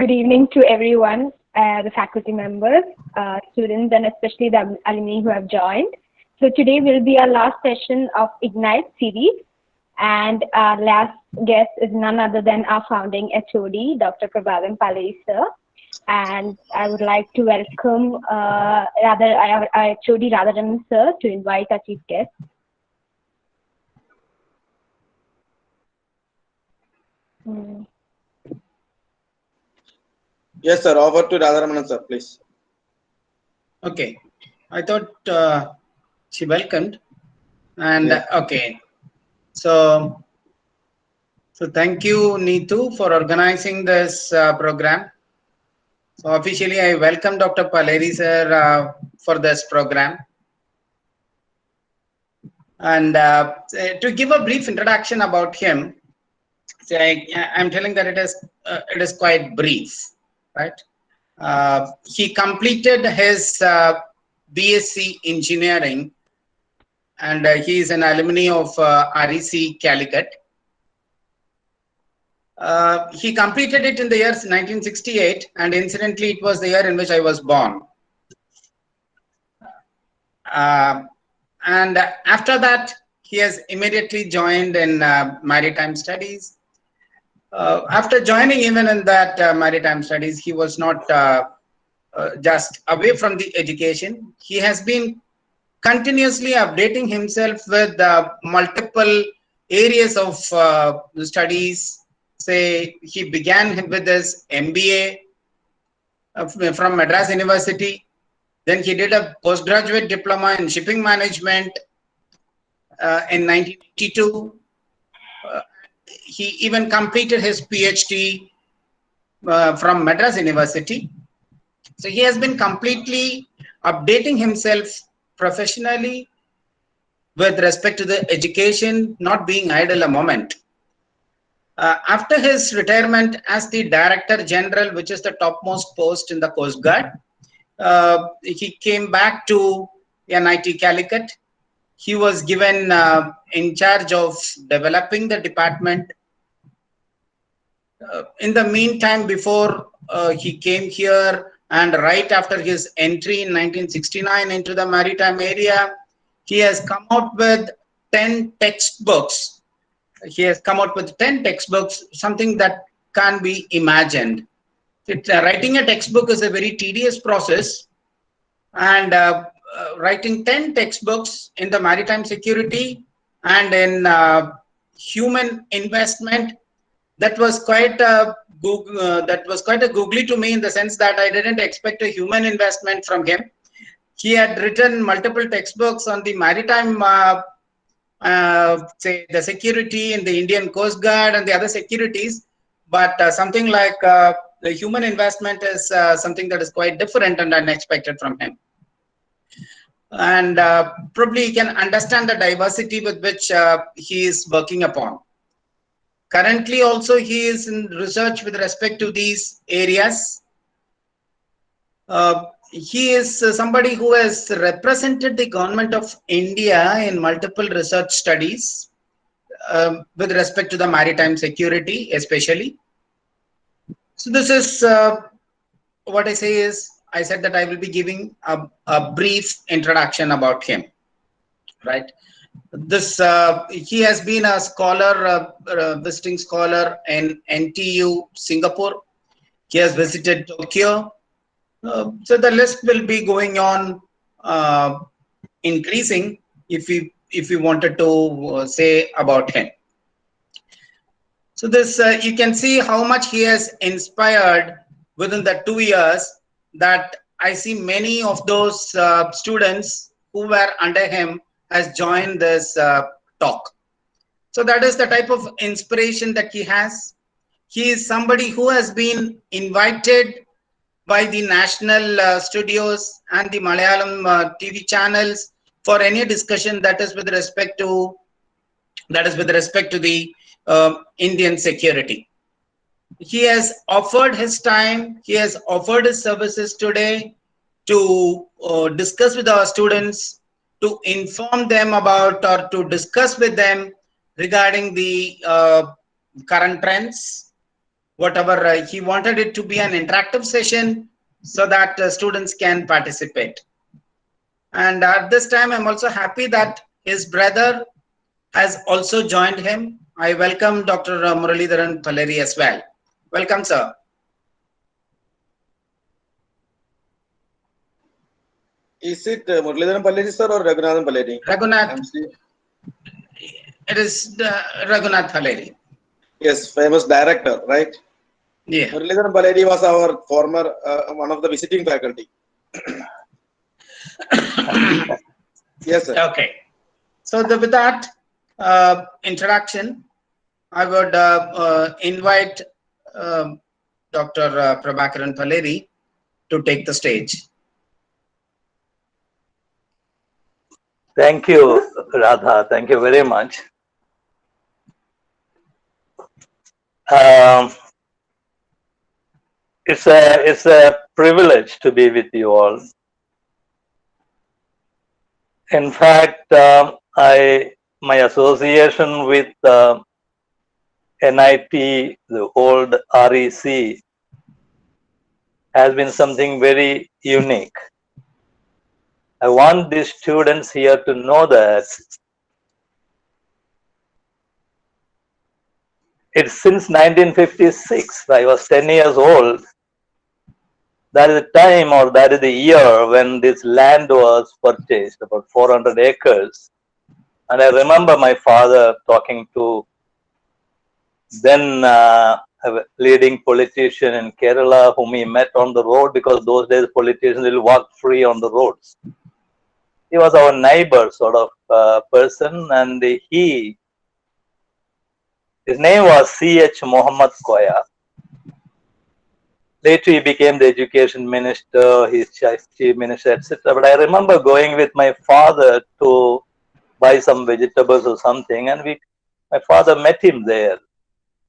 Good evening to everyone, the faculty members, students, and especially the alumni who have joined. So today will be our last session of Ignite series, and our last guest is none other than our founding HOD, Dr. Prabhavan Palleri sir. And I would like to welcome our HOD Radharaman sir to invite our chief guest. Yes, sir. Over to Radharaman, sir, please. Okay. I thought she welcomed. And Yes. okay. So thank you, Neetu, for organizing this program. So officially, I welcome Dr. Palleri sir for this program. And to give a brief introduction about him, I'm telling that it is quite brief, right? He completed his BSc Engineering, and he is an alumni of REC Calicut. He completed it in the year 1968, and incidentally, it was the year in which I was born. And after that, he has immediately joined in maritime studies. After joining even in that maritime studies, he was not just away from the education. He has been continuously updating himself with multiple areas of studies. Say he began with his MBA from Madras University. Then he did a postgraduate diploma in shipping management in 1982. He even completed his PhD from Madras University. So he has been completely updating himself professionally with respect to the education, not being idle a moment. After his retirement as the Director General, which is the topmost post in the Coast Guard, he came back to NIT Calicut. He was given in charge of developing the department. In the meantime, before he came here and right after his entry in 1969 into the maritime area, he has come out with 10 textbooks. He has come out with 10 textbooks, something that can't be imagined. Writing a textbook is a very tedious process, and writing 10 textbooks in the maritime security and in human investment, that was quite a googly to me, in the sense that I didn't expect a human investment from him. He had written multiple textbooks on the maritime, say the security in the Indian Coast Guard and the other securities, but something like the human investment is something that is quite different and unexpected from him. And probably you can understand the diversity with which he is working upon. Currently also he is in research with respect to these areas. He is somebody who has represented the government of India in multiple research studies with respect to the maritime security especially. So this is what I say is, I said that I will be giving a brief introduction about him, right? This he has been a scholar, visiting scholar in NTU Singapore. He has visited Tokyo. So the list will be going on increasing if we wanted to say about him. So this you can see how much he has inspired within the 2 years, that I see many of those students who were under him has joined this talk. So that is the type of inspiration that he has. He is somebody who has been invited by the national studios and the Malayalam TV channels for any discussion that is with respect to the Indian security. He has offered his time, he has offered his services today to discuss with our students, to inform them about, or to discuss with them regarding the current trends, whatever he wanted it to be an interactive session so that students can participate. And at this time, I'm also happy that his brother has also joined him. I welcome Dr. Muralidharan Paleri as well. Welcome, sir. Is it Muralidharan Paleri, sir, or Raghunathan Paleri? Raghunath. It is Raghunath Paleri. Yes, famous director, right? Yeah. Muralidharan Paleri was our former, one of the visiting faculty. Yes, sir. Okay. So with that introduction, I would invite Dr. Prabhakaran Paleri to take the stage. Thank you, Radha. Thank you very much. It's a privilege to be with you all. In fact, my association with NIT, the old REC, has been something very unique. I want these students here to know that it's since 1956. I was 10 years old. That is the time, or that is the year when this land was purchased, about 400 acres. And I remember my father talking to then a leading politician in Kerala whom he met on the road, because those days politicians will walk free on the roads. He was our neighbor sort of person, and his name was C.H. Muhammad Koya. Later he became the education minister, his chief minister, etc. But I remember going with my father to buy some vegetables or something, and my father met him there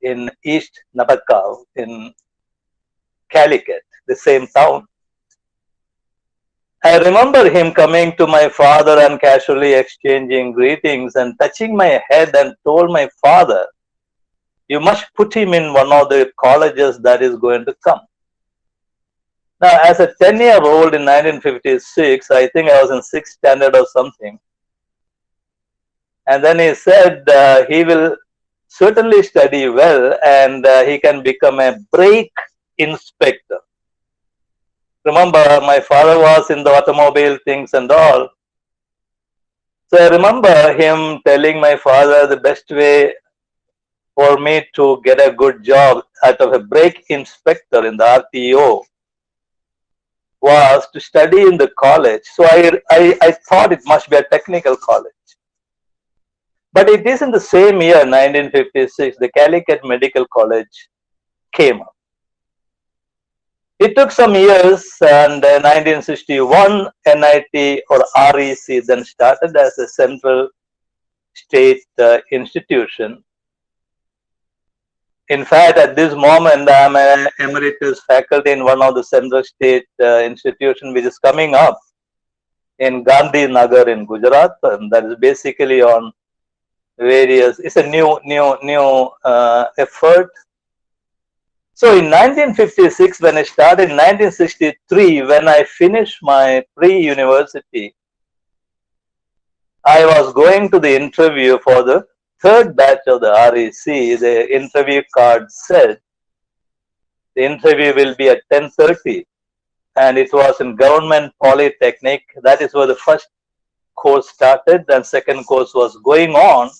in East Nabakkav in Calicut, the same town. I remember him coming to my father and casually exchanging greetings and touching my head, and told my father, "You must put him in one of the colleges that is going to come." Now, as a 10-year-old in 1956, I think I was in 6th standard or something. And then he said he will certainly study well, and he can become a brake inspector. Remember, my father was in the automobile things and all. So I remember him telling my father the best way for me to get a good job out of a brake inspector in the RTO was to study in the college. So I thought it must be a technical college. But it is in the same year, 1956, the Calicut Medical College came up. It took some years, and in 1961, NIT or REC then started as a central state institution. In fact, at this moment, I'm an emeritus faculty in one of the central state institution which is coming up in Gandhi Nagar in Gujarat, and that is basically on various. It's a new effort. So in 1956, when I started, in 1963, when I finished my pre-university, I was going to the interview for the third batch of the REC. The interview card said the interview will be at 10:30, and it was in Government Polytechnic. That is where the first course started, and second course was going on.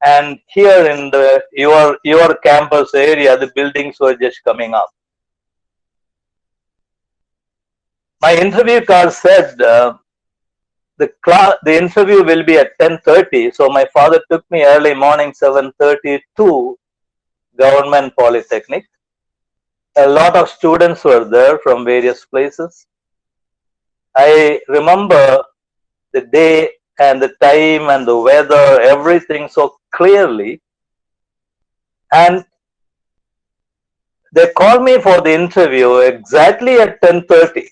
And here in your campus area, the buildings were just coming up. My interview card said the interview will be at 10:30. So my father took me early morning 7:30 to Government Polytechnic. A lot of students were there from various places. I remember the day and the time and the weather, everything so clearly. And they called me for the interview exactly at 10:30.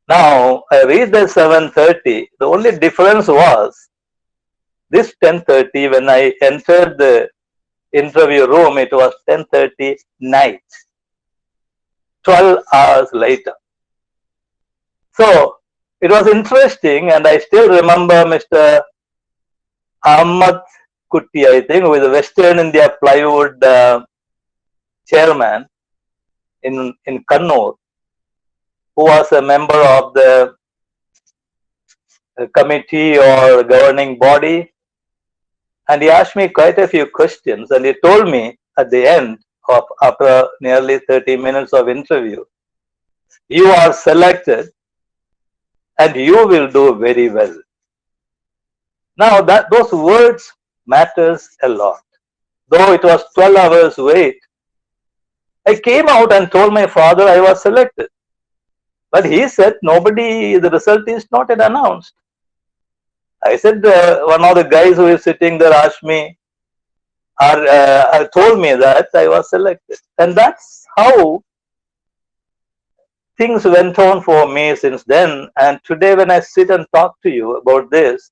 Now, I reached at 7:30. The only difference was this 10:30, when I entered the interview room, it was 10:30 night, 12 hours later. So it was interesting, and I still remember Mr. Ahmad Kutti, I think, who is a Western India plywood chairman in Kannur, who was a member of the committee or governing body. And he asked me quite a few questions, and he told me at the end of, after nearly 30 minutes of interview, you are selected and you will do very well. Now that those words matters a lot. Though it was 12 hours wait, I came out and told my father I was selected. But he said, nobody, the result is not yet announced. I said, one of the guys who is sitting there asked me, told me that I was selected. And that's how things went on for me since then. And today when I sit and talk to you about this,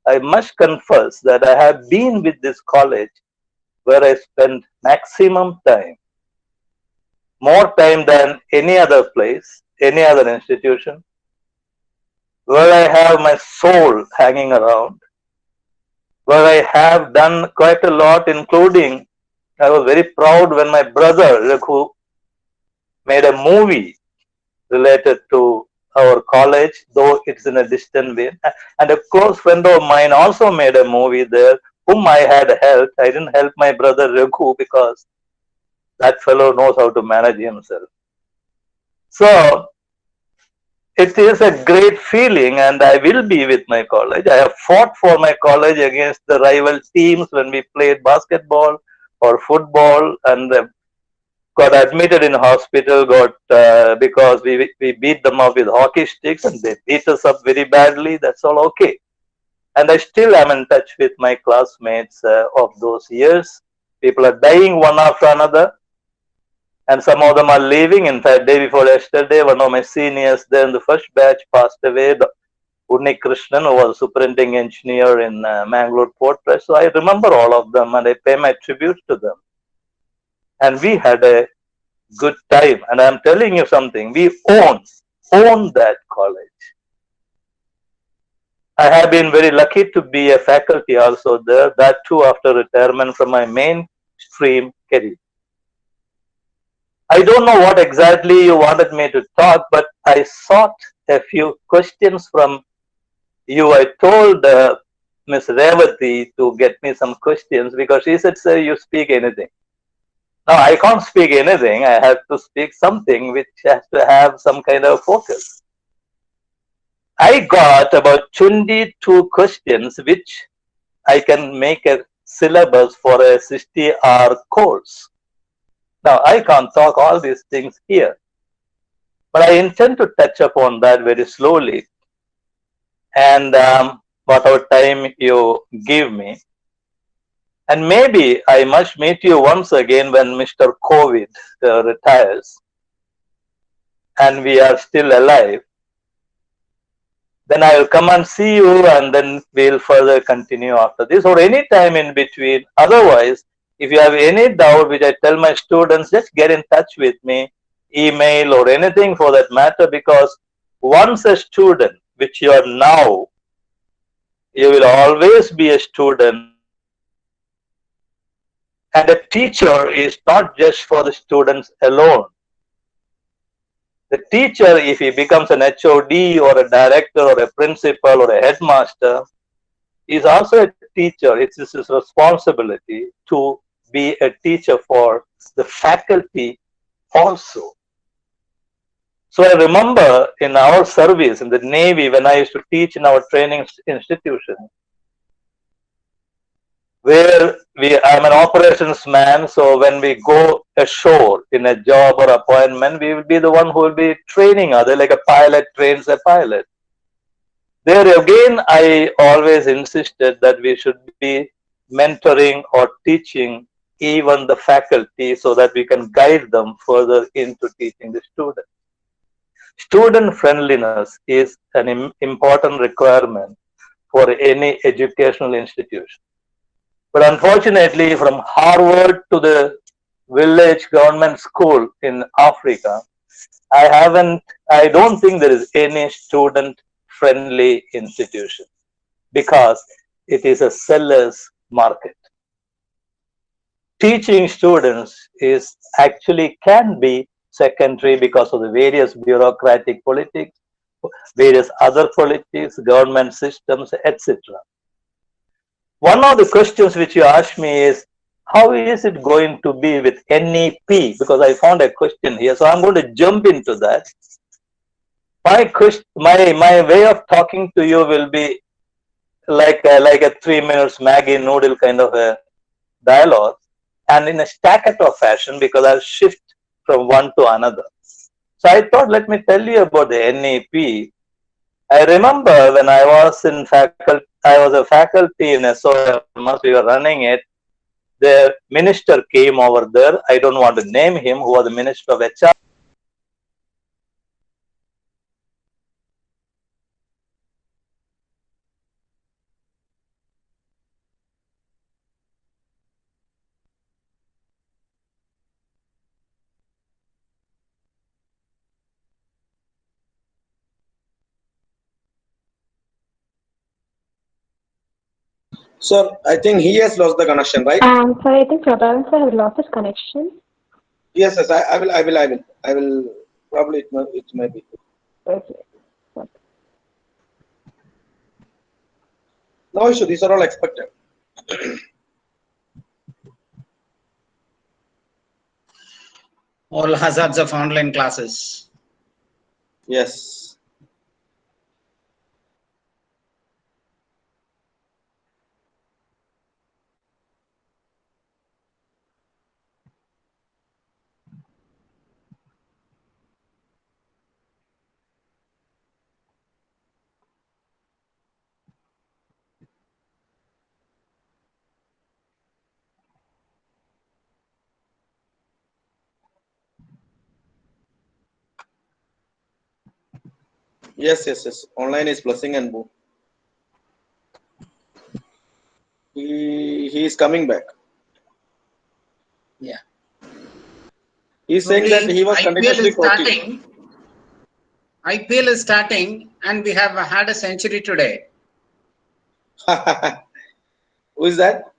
I must confess that I have been with this college where I spend maximum time, more time than any other place, any other institution, where I have my soul hanging around, where I have done quite a lot, including I was very proud when my brother Raghu made a movie related to our college, though it's in a distant way. And a close friend of mine also made a movie there, whom I had helped. I didn't help my brother Raghu because that fellow knows how to manage himself. So it is a great feeling, and I will be with my college. I have fought for my college against the rival teams when we played basketball or football, and got admitted in hospital, because we beat them up with hockey sticks and they beat us up very badly. That's all okay. And I still am in touch with my classmates of those years. People are dying one after another, and some of them are leaving. In fact, day before yesterday, one of my seniors there in the first batch passed away, Unni Krishnan, who was superintending engineer in Mangalore Port Trust. So I remember all of them and I pay my tribute to them. And we had a good time. And I'm telling you something, we own that college. I have been very lucky to be a faculty also there, that too after retirement from my mainstream career. I don't know what exactly you wanted me to talk, but I sought a few questions from you. I told Ms. Revati to get me some questions because she said, sir, you speak anything. Now, I can't speak anything. I have to speak something which has to have some kind of focus. I got about 22 questions which I can make a syllabus for a 60-hour course. Now, I can't talk all these things here, but I intend to touch upon that very slowly. And whatever time you give me. And maybe I must meet you once again when Mr. COVID retires and we are still alive. Then I will come and see you, and then we'll further continue after this, or any time in between. Otherwise, if you have any doubt, which I tell my students, just get in touch with me, email or anything for that matter, because once a student, which you are now, you will always be a student. And a teacher is not just for the students alone. The teacher, if he becomes an HOD or a director or a principal or a headmaster, is also a teacher. It's his responsibility to be a teacher for the faculty also. So I remember in our service in the Navy, when I used to teach in our training institution, where I'm an operations man, so when we go ashore in a job or appointment, we will be the one who will be training others, like a pilot trains a pilot. There again, I always insisted that we should be mentoring or teaching even the faculty so that we can guide them further into teaching the students. Student friendliness is an important requirement for any educational institution. But unfortunately, from Harvard to the village government school in Africa, I don't think there is any student friendly institution because it is a seller's market. Teaching students is actually can be secondary because of the various bureaucratic politics, various other politics, government systems, etc. One of the questions which you asked me is, how is it going to be with NEP? Because I found a question here, so I'm going to jump into that. My way of talking to you will be like a 3 minutes Maggie noodle kind of a dialogue, and in a staccato fashion because I'll shift from one to another. So I thought, let me tell you about the NEP. I remember when I was in faculty, I was a faculty in SOMS, we were running it. The minister came over there. I don't want to name him, who was the minister of HR. Sir, I think he has lost the connection, right? Sorry, I think Prabhavan sir has lost his connection. Yes, yes, I will. Probably it might be. Okay. No issue. These are all expected. All hazards of online classes. Yes. Yes, yes, yes. Online is blessing and boom. He is coming back. Yeah. He's saying that he was continuously starting. IPL is starting, and we have had a century today. Who is that?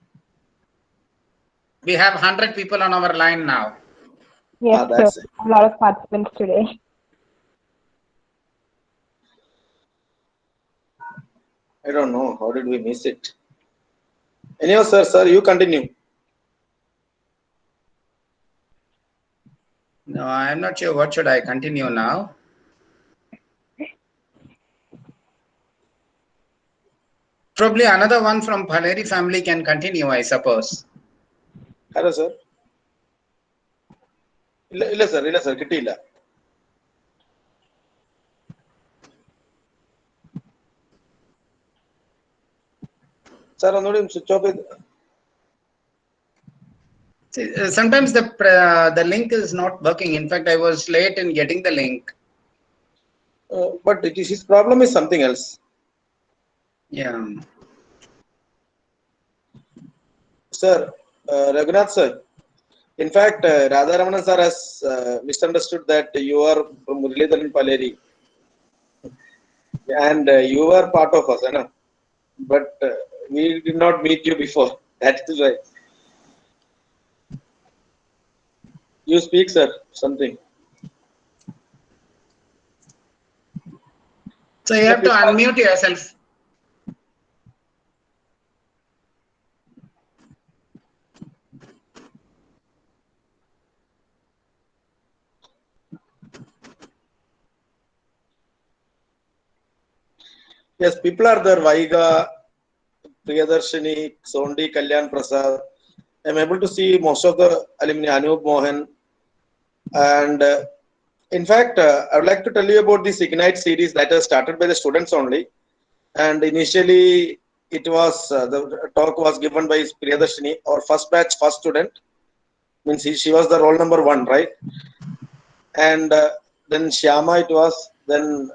We have 100 people on our line now. Yes, That's sir. A lot of participants today. I don't know. How did we miss it? Anyhow, sir, you continue. No, I'm not sure. What should I continue now? Probably another one from Paleri family can continue, I suppose. Hello, sir. ಇಲ್ಲ sir, kitilla. Sir, I'm switch off it. Sometimes the link is not working. In fact, I was late in getting the link. But his problem is something else. Yeah. Sir, Raghunath sir. In fact, Radharamanan sir has misunderstood that you are from Muralidharan Paleri. And you are part of us, know? But we did not meet you before. That is right. You speak, sir, something. So you have to unmute yourself. Yes, people are there. Vaiga, Priyadarshini, Sondi, Kalyan Prasad. I'm able to see most of the alumni, Anup Mohan. And in fact, I would like to tell you about this Ignite series that has started by the students only. And initially, it was the talk was given by Priyadarshini, our first batch, first student. Means she was the roll number 1, right? And then Shyama it was. Then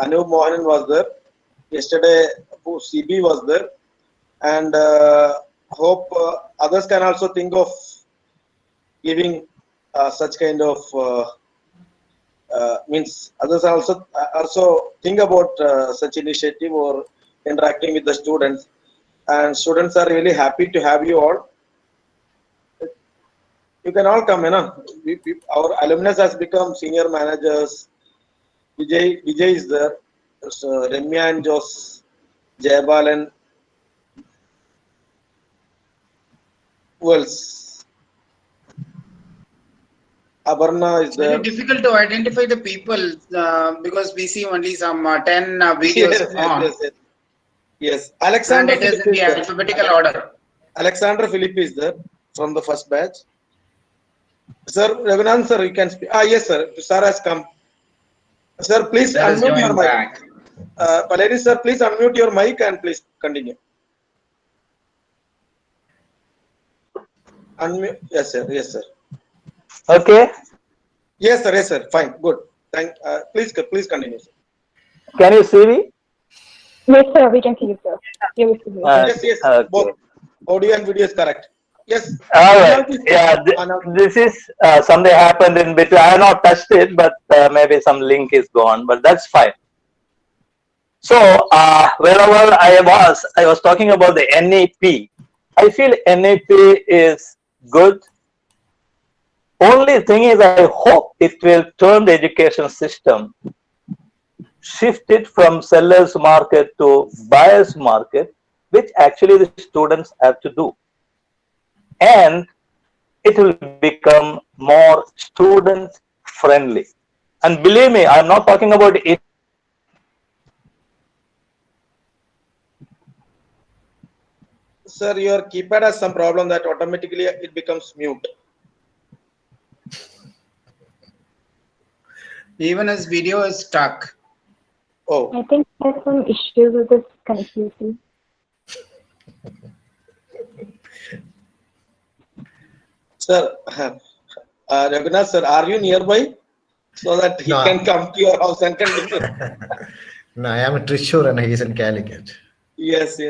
Anup Mohan was there. Yesterday, CB was there. And hope others can also think of giving such kind of means others also think about such initiative or interacting with the students, and students are really happy to have you all. You can all come, our alumnus has become senior managers. Vijay is there, so Remya and Jos, Jayabalan. Who else? Abarna is It's very there. difficult to identify the people because we see only some 10 videos on. Yes. And Alexander it is Philippe in is the there. alphabetical order. Alexander Philippe is there from the first batch. Sir, Raghunan sir, you can speak. Yes, sir. Sir has come. Sir, please That is unmute your joined mic. back. Valeri sir, please unmute your mic and please continue. Unmute. Yes, sir. Yes, sir. Okay. Yes, sir. Yes, sir. Fine. Good. Please continue, sir. Can you see me? Yes, sir, we can see you, sir. You will see you. Yes. Okay. Both audio and video is correct. Yes. All right. Yeah, this is something happened in between. I have not touched it, but maybe some link is gone, but that's fine. So wherever I was talking about the NEP. I feel NEP is good. Only thing is, I hope it will turn the education system, shift it from seller's market to buyer's market, which actually the students have to do. And it will become more student friendly. And believe me, I'm not talking about it. Sir, your keypad has some problem that automatically it becomes mute. Even his video is stuck. Oh. I think there's some issues with this connectivity. Sir, Raghunath sir, are you nearby so that he can come to your house and continue? No, I am in Trishur and he is in Calicut. Yes.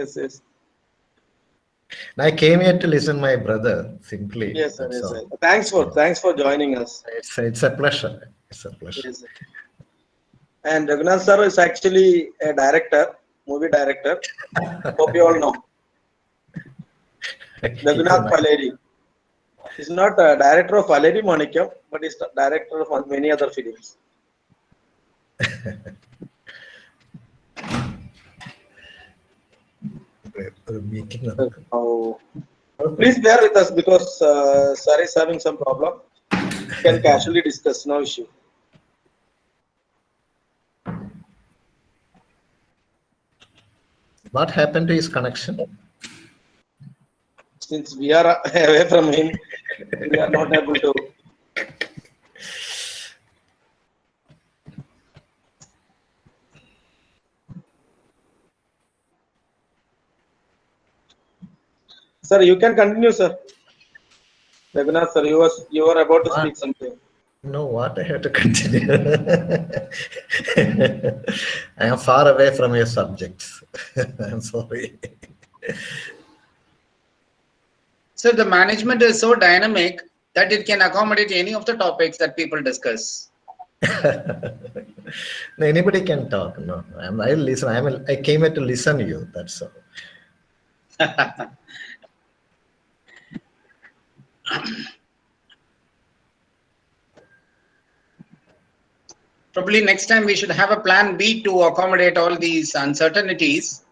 I came here to listen my brother simply. Yes, sir. Yes, sir. Thanks for joining us. It's a pleasure. It's a pleasure. Yes, sir. And Raghunath sir is actually a director, movie director. Hope you all know. Raghunath Paleri. He's not a director of Paleri Monikam, but he's the director of many other films. Please bear with us because sir is having some problem. We can casually discuss, no issue. What happened to his connection? Since we are away from him, we are not able to. Sir, you can continue, sir. Raghunath, sir, you were about to speak something. No, what I have to continue. I am far away from your subjects. I'm sorry. So the management is so dynamic that it can accommodate any of the topics that people discuss. No, anybody can talk. No, I listen. I came here to listen to you. That's all. Probably next time we should have a plan B to accommodate all these uncertainties.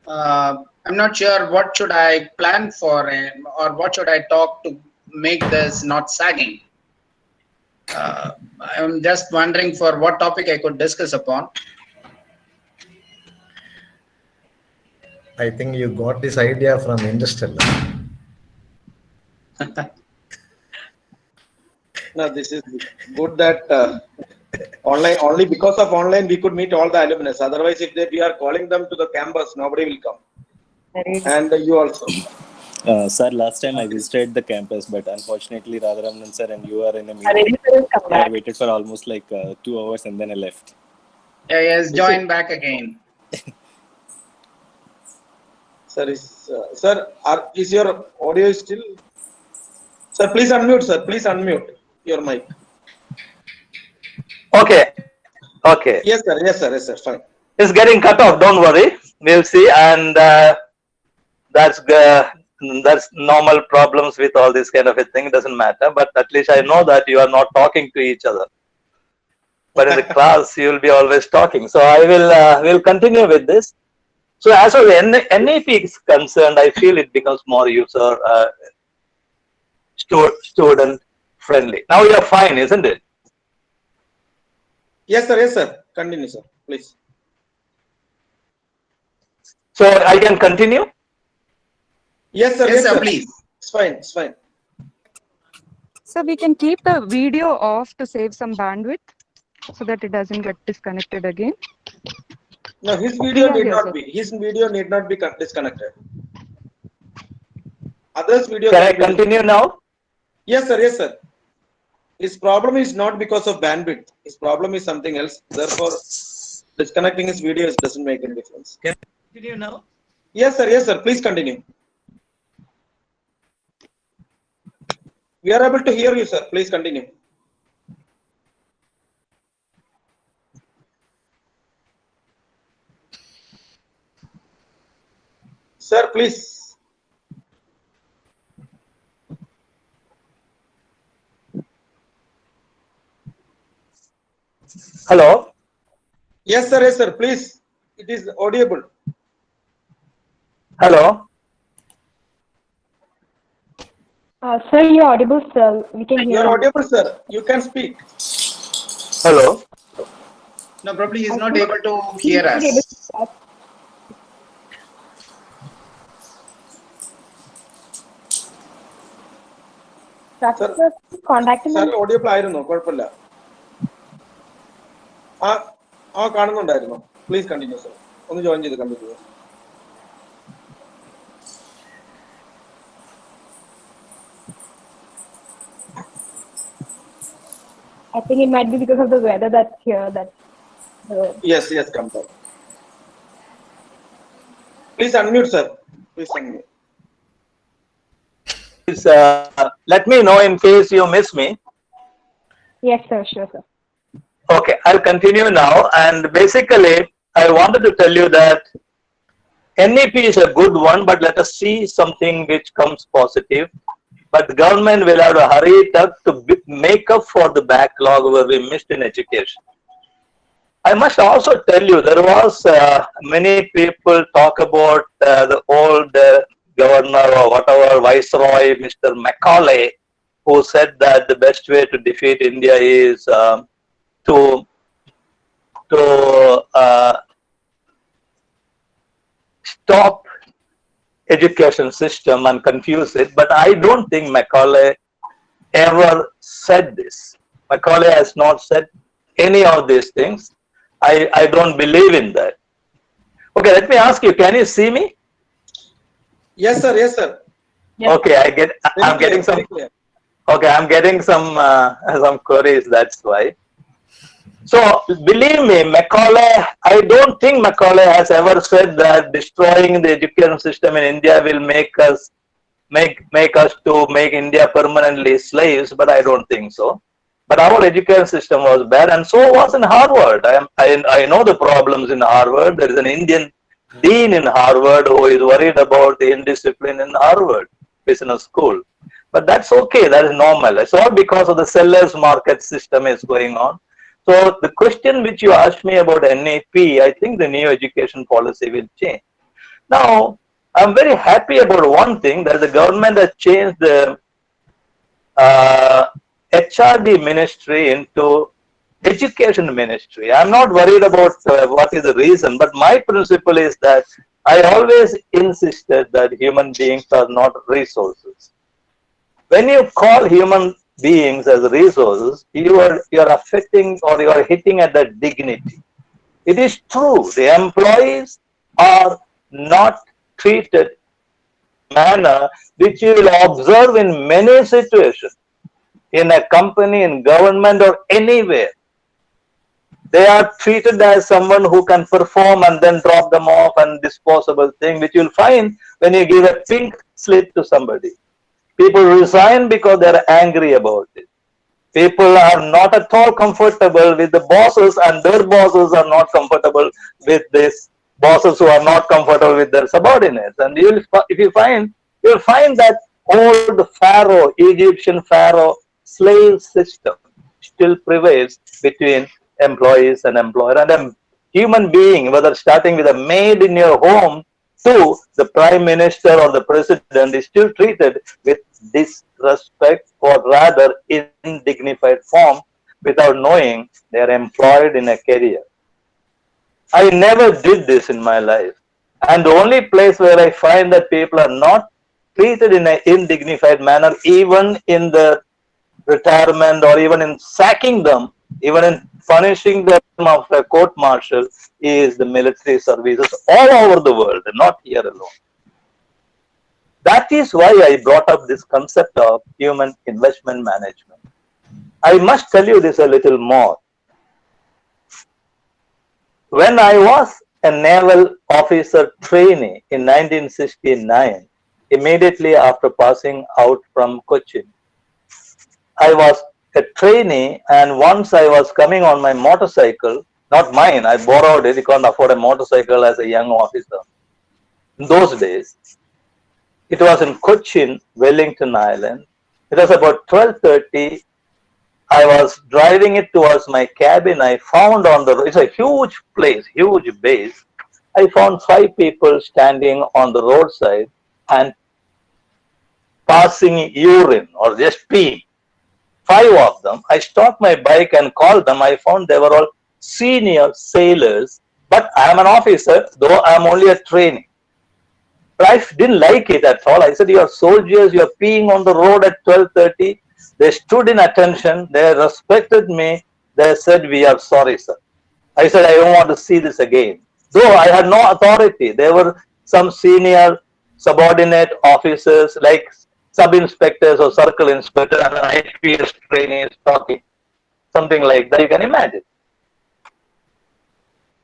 I'm not sure what should I plan for or what should I talk to make this not sagging. I'm just wondering for what topic I could discuss upon. I think you got this idea from Interstellar. No, this is good that online, only because of online we could meet all the alumni. Otherwise, if we are calling them to the campus, nobody will come. And you also. Sir, last time I visited the campus, but unfortunately Radharamnan sir and you are in a meeting. I waited for almost like 2 hours and then I left. Yes, join back again. Sir, is your audio still? Sir, please unmute, sir. Please unmute your mic. Okay. Okay. Yes, sir. Yes, sir. Yes, sir. Fine. It's getting cut off. Don't worry. We'll see. And that's normal problems with all this kind of a thing. It doesn't matter. But at least I know that you are not talking to each other. But in the class, you will be always talking. So I will continue with this. So as far as NAP is concerned, I feel it becomes more user student friendly. Now you're fine, isn't it? Yes, sir. Yes, sir. Continue, sir. Please. So I can continue? Yes, sir. Yes, sir, please. It's fine. It's fine. So we can keep the video off to save some bandwidth so that it doesn't get disconnected again. No, his video Yeah, need yes, not sir. be. His video need not be disconnected. Others' video. Can I continue now? Yes, sir. Yes, sir. His problem is not because of bandwidth. His problem is something else. Therefore, disconnecting his videos doesn't make any difference. Can I continue now? Yes, sir. Yes, sir. Please continue. We are able to hear you, sir. Please continue. Sir, please. Hello? Yes, sir. Yes, sir. Please. It is audible. Hello? Sir, you're audible, sir. We can You hear are you. audible, sir. You can speak. Hello? No, probably he's not able to hear us. Sir, contact him. Sir audible ആയിരുന്നു, കുഴപ്പമില്ല. കാണുന്നുണ്ടായിരുന്നു. Please continue sir. ഒന്ന് join ചെയ്ത് continue. I think it might be because of the weather that's here. Yes, come back. Please unmute, sir. Please unmute. Let me know in case you miss me. Yes, sir. Sure, sir. Okay, I'll continue now. And basically, I wanted to tell you that NEP is a good one, but let us see something which comes positive. But the government will have to hurry it up to make up for the backlog where we missed in education. I must also tell you, there was many people talk about the old governor or whatever, Viceroy, Mr. Macaulay, who said that the best way to defeat India is to stop education system and confuse it. But I don't think Macaulay ever said this. Macaulay has not said any of these things. I don't believe in that. Okay, let me ask you, can you see me? Yes, sir. Yes, sir. Yes. Okay, I'm getting some. Okay, I'm getting some queries. That's why. So believe me, Macaulay. I don't think Macaulay has ever said that destroying the education system in India will make us India permanently slaves. But I don't think so. But our education system was bad, and so was in Harvard. I know the problems in Harvard. There is an Indian dean in Harvard who is worried about the indiscipline in Harvard Business School. But that's okay. That is normal. It's all because of the seller's market system is going on. So the question which you asked me about NAP, I think the new education policy will change. Now, I'm very happy about one thing, that the government has changed the HRD ministry into education ministry. I'm not worried about what is the reason, but my principle is that I always insisted that human beings are not resources. When you call human beings as resources, you are affecting or you are hitting at that dignity. It is true, the employees are not treated manner which you will observe in many situations, in a company, in government, or anywhere. They are treated as someone who can perform and then drop them off, and disposable thing, which you'll find when you give a pink slip to somebody. People resign because they're angry about it. People are not at all comfortable with the bosses, and their bosses are not comfortable with this bosses who are not comfortable with their subordinates. And you'll find that old Pharaoh, Egyptian Pharaoh slave system still prevails between employees and employer. And a human being, whether starting with a maid in your home to the prime minister or the president, is still treated with disrespect or rather indignified form without knowing they are employed in a career. I never did this in my life. And the only place where I find that people are not treated in an indignified manner, even in the retirement or even in sacking them, even in punishing them of a court martial, is the military services all over the world, not here alone. That is why I brought up this concept of human investment management. I must tell you this a little more. When I was a naval officer trainee in 1969, immediately after passing out from Cochin, I was a trainee, and once I was coming on my motorcycle, not mine, I borrowed it, you can't afford a motorcycle as a young officer. In those days, it was in Cochin, Wellington Island. It was about 12:30. I was driving it towards my cabin. I found on the road, it's a huge place, huge base. I found 5 people standing on the roadside and passing urine or just peeing. 5 of them. I stopped my bike and called them. I found they were all senior sailors, but I am an officer, though I am only a trainee. But I didn't like it at all. I said, you are soldiers, you are peeing on the road at 12:30. They stood in attention. They respected me. They said, we are sorry, sir. I said, I don't want to see this again. Though I had no authority. There were some senior subordinate officers like sub-inspectors or circle inspectors and an IPS trainees talking. Something like that, you can imagine.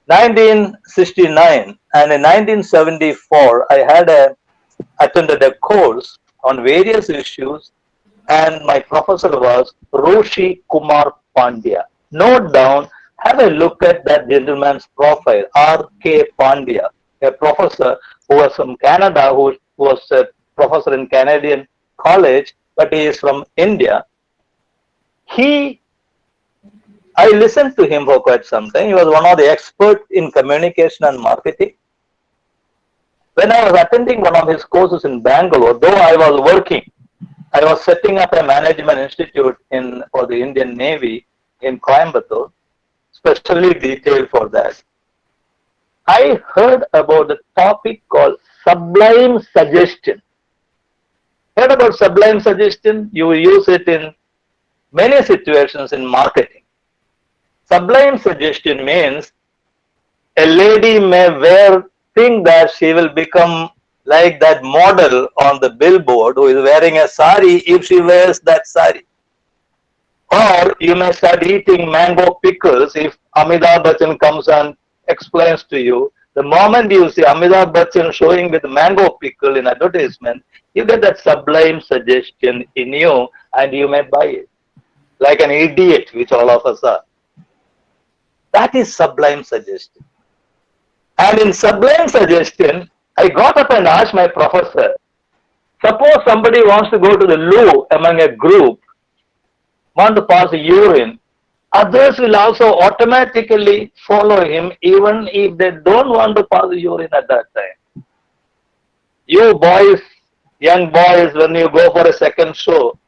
1969 and in 1974, I had attended a course on various issues, and my professor was Roshi Kumar Pandya. Note down, have a look at that gentleman's profile, R.K. Pandya, a professor who was from Canada, who was a professor in Canadian college, but he is from India. I listened to him for quite some time. He was one of the experts in communication and marketing. When I was attending one of his courses in Bangalore, though I was working, I was setting up a management institute for the Indian Navy in Coimbatore, specially detailed for that. I heard about the topic called sublime suggestion. Heard about sublime suggestion? You use it in many situations in marketing. Sublime suggestion means a lady may think that she will become like that model on the billboard who is wearing a sari if she wears that sari. Or you may start eating mango pickles if Amitabh Bachchan comes and explains to you. The moment you see Amitabh Bachchan showing with mango pickle in advertisement, you get that sublime suggestion in you and you may buy it. Like an idiot, which all of us are. That is sublime suggestion. And in sublime suggestion, I got up and asked my professor, suppose somebody wants to go to the loo among a group, want to pass urine, others will also automatically follow him even if they don't want to pass urine at that time. You boys, young boys, when you go for a second show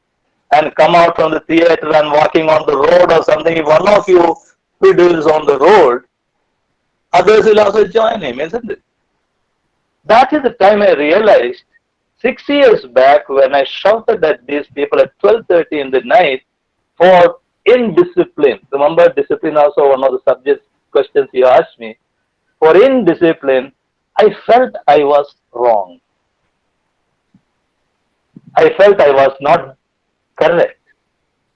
and come out from the theater and walking on the road or something, if one of you fiddles on the road, others will also join him, isn't it? That is the time I realized 6 years back when I shouted at these people at 12:30 in the night for indiscipline. Remember, discipline also one of the subject questions you asked me. For indiscipline, I felt I was wrong. I felt I was not correct.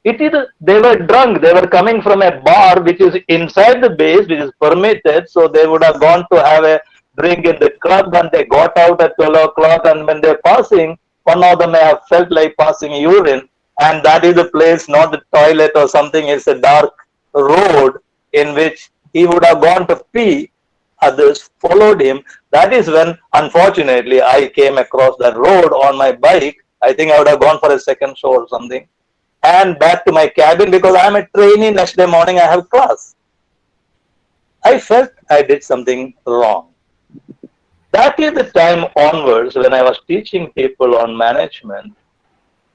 They were drunk. They were coming from a bar which is inside the base, which is permitted. So they would have gone to have a drink in the club and they got out at 12 o'clock, and when they're passing, one of them may have felt like passing urine, and that is the place, not the toilet or something. It's a dark road in which he would have gone to pee. Others followed him. That is when, unfortunately, I came across that road on my bike. I think I would have gone for a second show or something, and back to my cabin because I'm a trainee. Next day morning, I have class. I felt I did something wrong. That is the time onwards when I was teaching people on management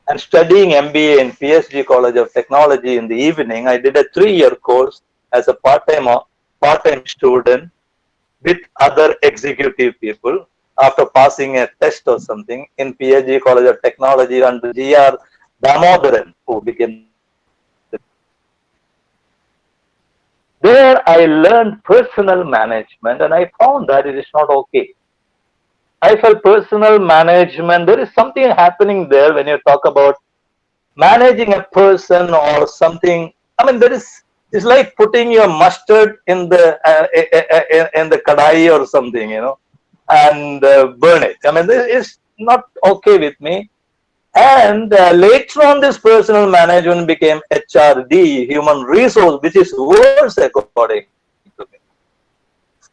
and studying MBA in PSG College of Technology in the evening. I did a 3-year course as a part-time student with other executive people after passing a test or something in PSG College of Technology under G.R. Damodaran, who became. There I learned personal management, and I found that it is not okay. I felt personal management, there is something happening there when you talk about managing a person or something. I mean, it's like putting your mustard in the kadai or something, and burn it. I mean, this is not okay with me. And later on, this personal management became HRD, human resource, which is worse according to me.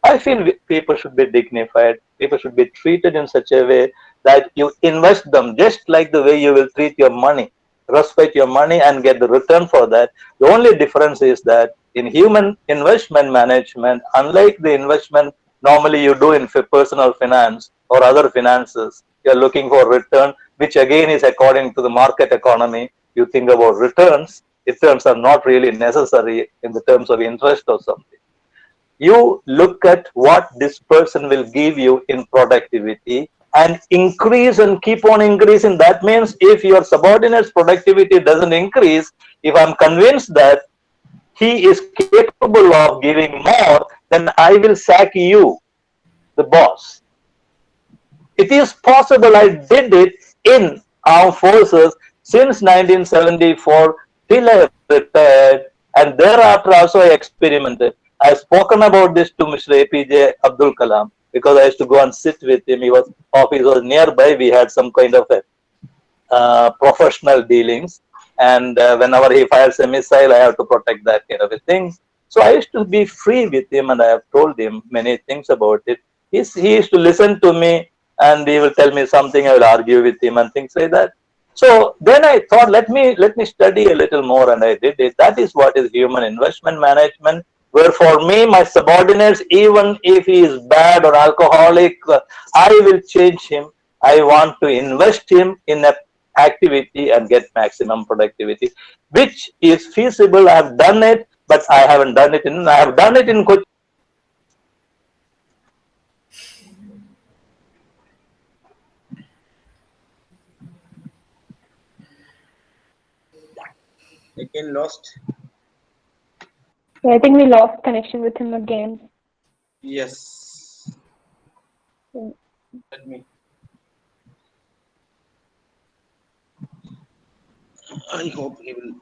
I feel people should be dignified. People should be treated in such a way that you invest them just like the way you will treat your money. Respect your money and get the return for that. The only difference is that in human investment management, unlike the investment normally you do in personal finance or other finances, you are looking for return, which again is according to the market economy. You think about returns. Returns are not really necessary in the terms of interest or something. You look at what this person will give you in productivity and increase and keep on increasing. That means if your subordinate's productivity doesn't increase, if I'm convinced that he is capable of giving more, then I will sack you, the boss. It is possible. I did it in armed forces since 1974 till I retired, and thereafter also I experimented. I've spoken about this to Mr. APJ Abdul Kalam because I used to go and sit with him. Office was nearby. We had some kind of a professional dealings, and whenever he fires a missile, I have to protect that kind of a thing. So I used to be free with him, and I have told him many things about it. He used to listen to me, and he will tell me something. I will argue with him and things like that. So then I thought, let me study a little more, and I did it. That is what is human investment management. Where for me, my subordinates, even if he is bad or alcoholic, I will change him. I want to invest him in an activity and get maximum productivity, which is feasible. I have done it, but I haven't done it I have done it in Kochi. Again lost. I think we lost connection with him again. Yes. Let me. I hope he will.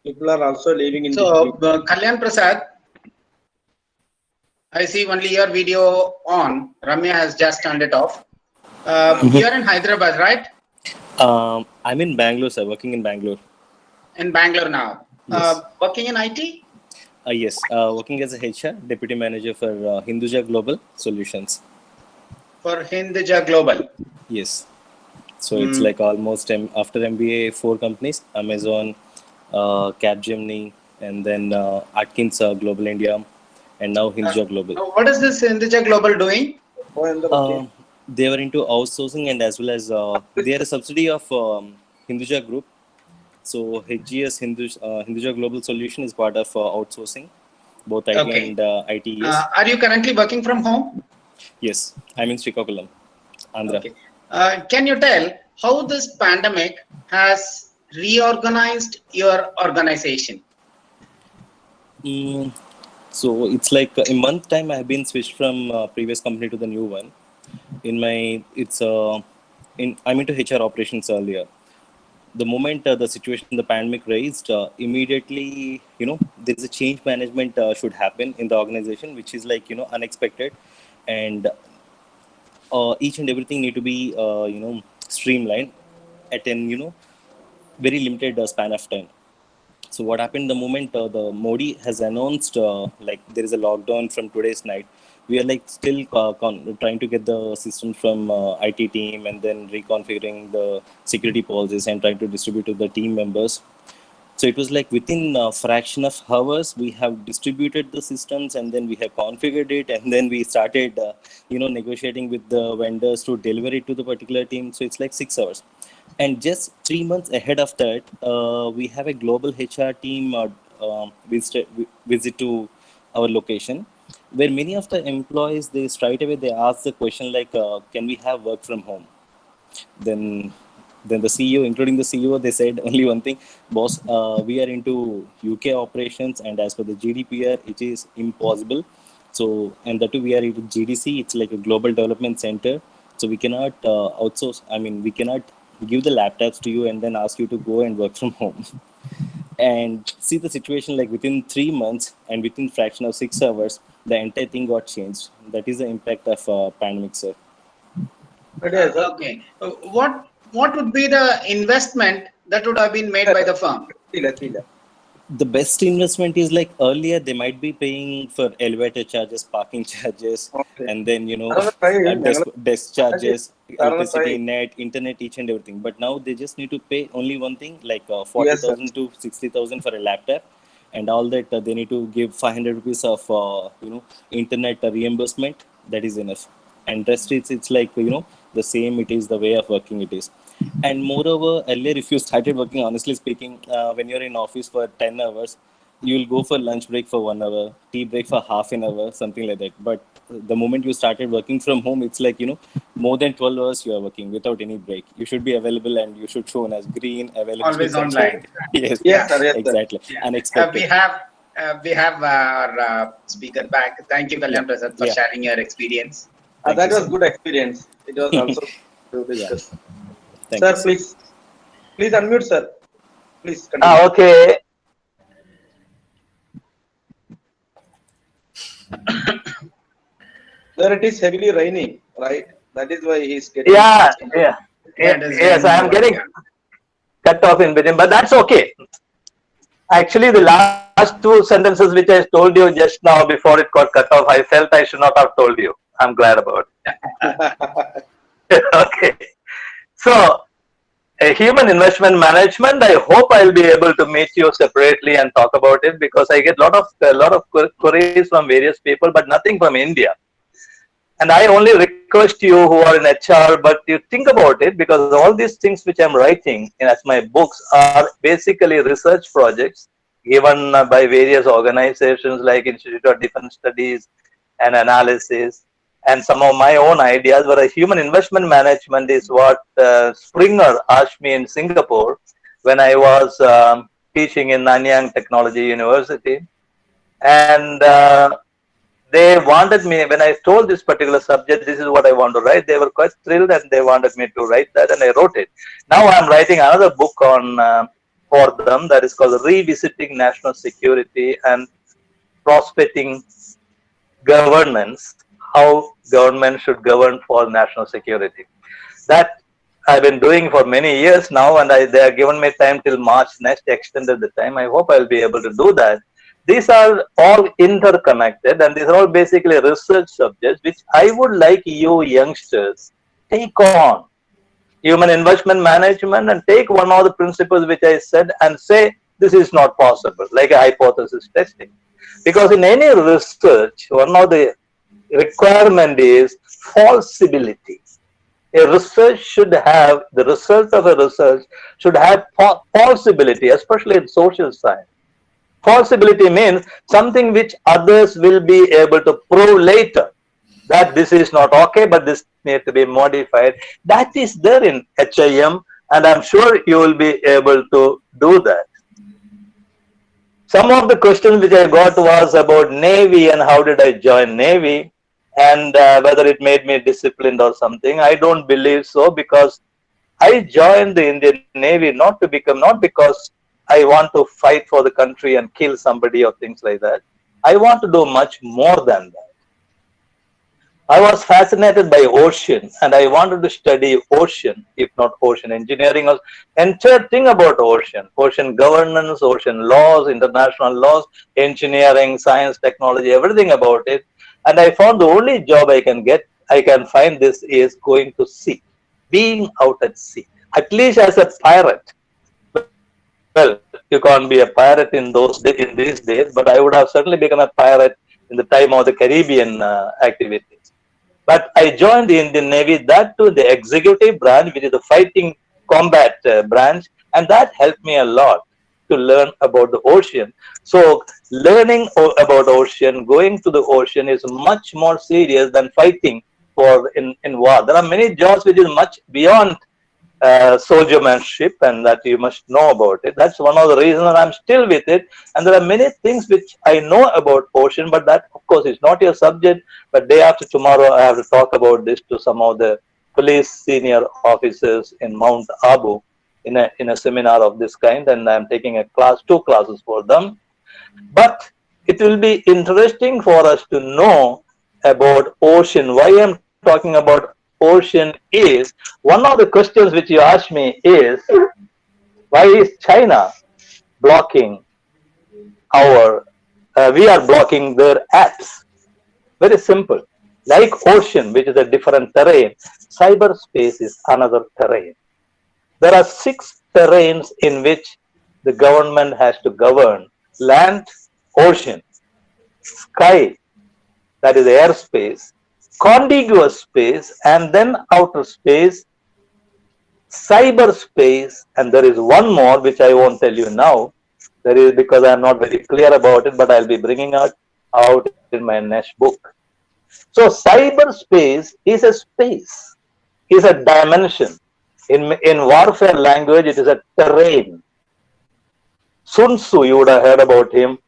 People are also living in. So, Kalyan Prasad, I see only your video on. Ramya has just turned it off. You are in Hyderabad, right? I'm in Bangalore, sir. Working in Bangalore. In Bangalore now. Yes. Working in IT? Yes. Working as a HR, Deputy Manager for Hinduja Global Solutions. For Hinduja Global? Yes. So it's like almost after MBA, 4 companies: Amazon, Capgemini, and then Atkins Global India, and now Hinduja Global. What is this Hinduja Global doing? They were into outsourcing, and as well as they are a subsidiary of Hinduja Group. So HGS Hinduja Global Solution is part of outsourcing, both IT and ITES. Are you currently working from home? Yes, I'm in Srikakulam, Andhra. Okay. Can you tell how this pandemic has reorganized your organization? So it's like a month time I have been switched from previous company to the new one. It's I'm into HR operations earlier. The moment the situation, the pandemic raised, immediately, there is a change management should happen in the organization, which is like, unexpected. And each and everything need to be, streamlined at an, very limited span of time. So what happened the moment the Modi has announced like there is a lockdown from today's night, we are like still trying to get the system from IT team and then reconfiguring the security policies and trying to distribute to the team members. So it was like within a fraction of hours, we have distributed the systems and then we have configured it and then we started, negotiating with the vendors to deliver it to the particular team. So it's like 6 hours. And just 3 months ahead of that, we have a global HR team visit to our location, where many of the employees, they straight away, they ask the question like, can we have work from home? Then the CEO, including the CEO, they said only one thing, boss, we are into UK operations and as per the GDPR, it is impossible. So, and that too, we are into GDC, it's like a global development center. So we cannot outsource, we cannot give the laptops to you and then ask you to go and work from home. And see the situation like within 3 months and within fraction of 6 hours, the entire thing got changed. That is the impact of pandemic, sir. Okay. What would be the investment that would have been made by the firm? The best investment is like earlier they might be paying for elevator charges, parking charges, and then desk charges, electricity, net, internet, each and everything. But now they just need to pay only one thing, like 40,000 to 60,000 for a laptop, and all that they need to give 500 rupees of internet reimbursement. That is enough. And rest it's like the same. It is the way of working. It is. And moreover, earlier, if you started working, honestly speaking, when you're in office for 10 hours, you'll go for lunch break for 1 hour, tea break for half an hour, something like that. But the moment you started working from home, it's like, more than 12 hours you are working without any break. You should be available and you should show as green, available. Always online. Yes, exactly. Yeah. Unexpected. We have our speaker back. Thank you, Kalyan Prasad, for sharing your experience. That was good experience. It was also to discuss. Sir, please unmute, sir. Please continue. Okay. Sir, it is heavily raining, right? That is why he is getting. Yes, I am getting cut off in between, but that's okay. Actually, the last two sentences which I told you just now before it got cut off, I felt I should not have told you. I'm glad about it. Okay. So, human investment management, I hope I'll be able to meet you separately and talk about it, because I get a lot of queries from various people, but nothing from India. And I only request you who are in HR, but you think about it, because all these things which I'm writing as my books are basically research projects given by various organizations like Institute of Defense Studies and Analysis, and some of my own ideas. But a human investment management is what Springer asked me in Singapore when I was teaching in Nanyang Technology University. And they wanted me, when I told this particular subject, this is what I want to write, they were quite thrilled and they wanted me to write that, and I wrote it. Now I'm writing another book on for them that is called Revisiting National Security and Prospecting Governance, how government should govern for national security. That I've been doing for many years now, and they have given me time till March next, extended the time. I hope I'll be able to do that. These are all interconnected, and these are all basically research subjects which I would like you youngsters take on. Human investment management, and take one of the principles which I said and say this is not possible, like a hypothesis testing. Because in any research, one of the requirement is falsibility. A research should have, the result of a research should have falsibility, especially in social science. Falsibility means something which others will be able to prove later, that this is not okay, but this needs to be modified. That is there in HIM, and I'm sure you will be able to do that. Some of the questions which I got was about Navy and how did I join Navy. and whether it made me disciplined or something. I don't believe so, because I joined the Indian Navy not because I want to fight for the country and kill somebody or things like that. I want to do much more than that. I was fascinated by ocean, and I wanted to study ocean, if not ocean engineering, or entire thing about ocean governance, ocean laws, international laws, engineering, science, technology, everything about it. And I found the only job I can find this is going to sea, being out at sea, at least as a pirate. Well, you can't be a pirate in these days, but I would have certainly become a pirate in the time of the Caribbean activities. But I joined the Indian Navy, that too the executive branch, which is the fighting combat branch, and that helped me a lot to learn about the ocean. So learning about ocean, going to the ocean is much more serious than fighting in war. There are many jobs which is much beyond soldiermanship, and that you must know about it. That's one of the reasons I'm still with it. And there are many things which I know about ocean, but that of course is not your subject. But day after tomorrow I have to talk about this to some of the police senior officers in Mount Abu in a seminar of this kind, and I'm taking two classes for them. But it will be interesting for us to know about ocean. Why I'm talking about ocean is, one of the questions which you asked me is, why is China blocking we are blocking their apps? Very simple. Like ocean, which is a different terrain, cyberspace is another terrain. There are 6 terrains in which the government has to govern: land, ocean, sky, that is airspace, contiguous space, and then outer space, cyberspace, and there is one more which I won't tell you now. There is, because I am not very clear about it, but I'll be bringing out in my next book. So cyberspace is a space, is a dimension. In warfare language, it is a terrain. Sun Tzu, you would have heard about him.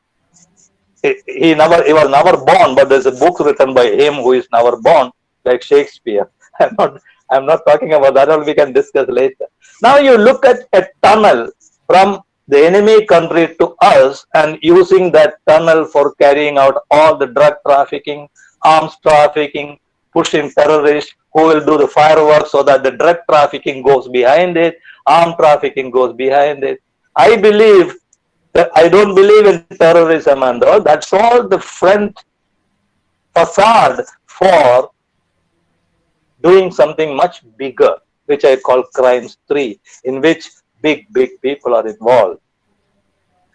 He was never born, but there's a book written by him who is never born, like Shakespeare. I'm not talking about that, or we can discuss later. Now you look at a tunnel from the enemy country to us, and using that tunnel for carrying out all the drug trafficking, arms trafficking, pushing terrorists who will do the fireworks so that the drug trafficking goes behind it, arm trafficking goes behind it. I don't believe in terrorism and all. That's all the front facade for doing something much bigger, which I call crimes 3, in which big people are involved.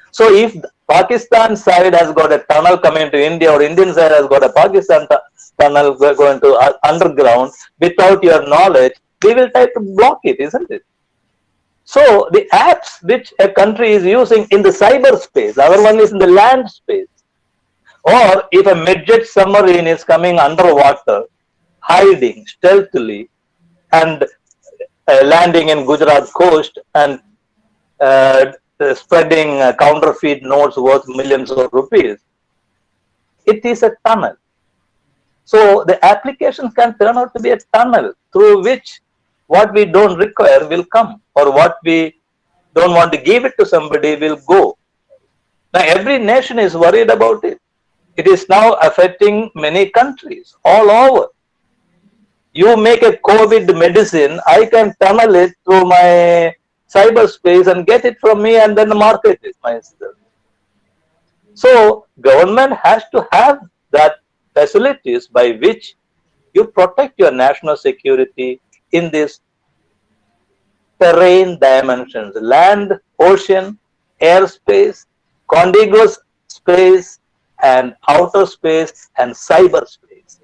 So if Pakistan side has got a tunnel coming to India, or Indian side has got a Pakistan tunnel going to underground without your knowledge, we will try to block it, isn't it? So the apps which a country is using in the cyberspace, the other one is in the land space. Or if a midget submarine is coming underwater, hiding stealthily, and landing in Gujarat coast and spreading counterfeit notes worth millions of rupees, it is a tunnel. So the application can turn out to be a tunnel through which what we don't require will come, or what we don't want to give it to somebody will go. Now every nation is worried about it. It is now affecting many countries all over. You make a COVID medicine, I can tunnel it through my cyberspace and get it from me and then market it myself. So government has to have that facilities by which you protect your national security in this terrain dimensions: land, ocean, airspace, contiguous space, and outer space, and cyberspace.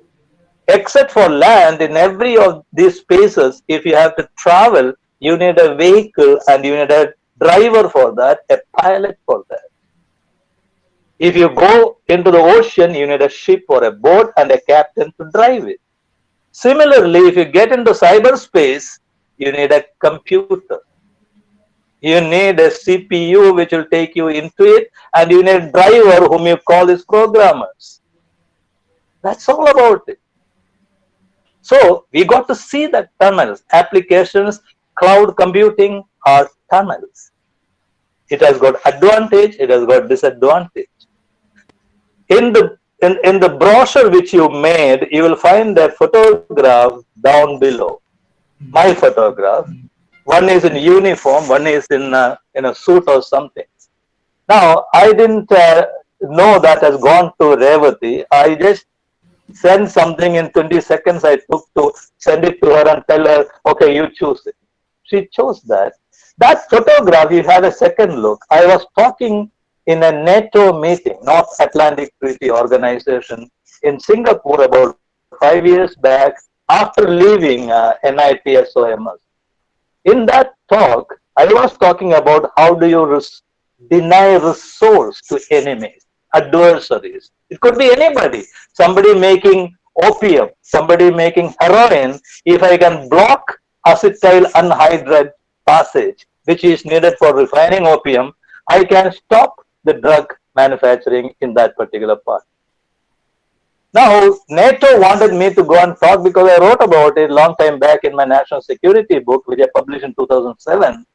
Except for land, in every of these spaces, if you have to travel, you need a vehicle and you need a driver for that, a pilot for that. If you go into the ocean, you need a ship or a boat and a captain to drive it. Similarly, if you get into cyberspace, you need a computer. You need a CPU which will take you into it, and you need a driver whom you call as programmers. That's all about it. So we got to see that tunnels, applications, cloud computing are tunnels. It has got advantage, it has got disadvantage. In the brochure which you made, you will find a photograph down below. My photograph. One is in uniform, one is in a suit or something. Now, I didn't know that has gone to Revati. I just sent something in 20 seconds. I took to send it to her and tell her, okay, you choose it. She chose that. That photograph, you had a second look. I was talking in a NATO meeting, North Atlantic Treaty Organization in Singapore about 5 years back after leaving NIT SOMS. In that talk, I was talking about how do you deny resource to enemies, adversaries. It could be anybody, somebody making opium, somebody making heroin. If I can block acetyl anhydride passage, which is needed for refining opium, I can stop the drug manufacturing in that particular part. Now, NATO wanted me to go and talk because I wrote about it a long time back in my national security book, which I published in 2007.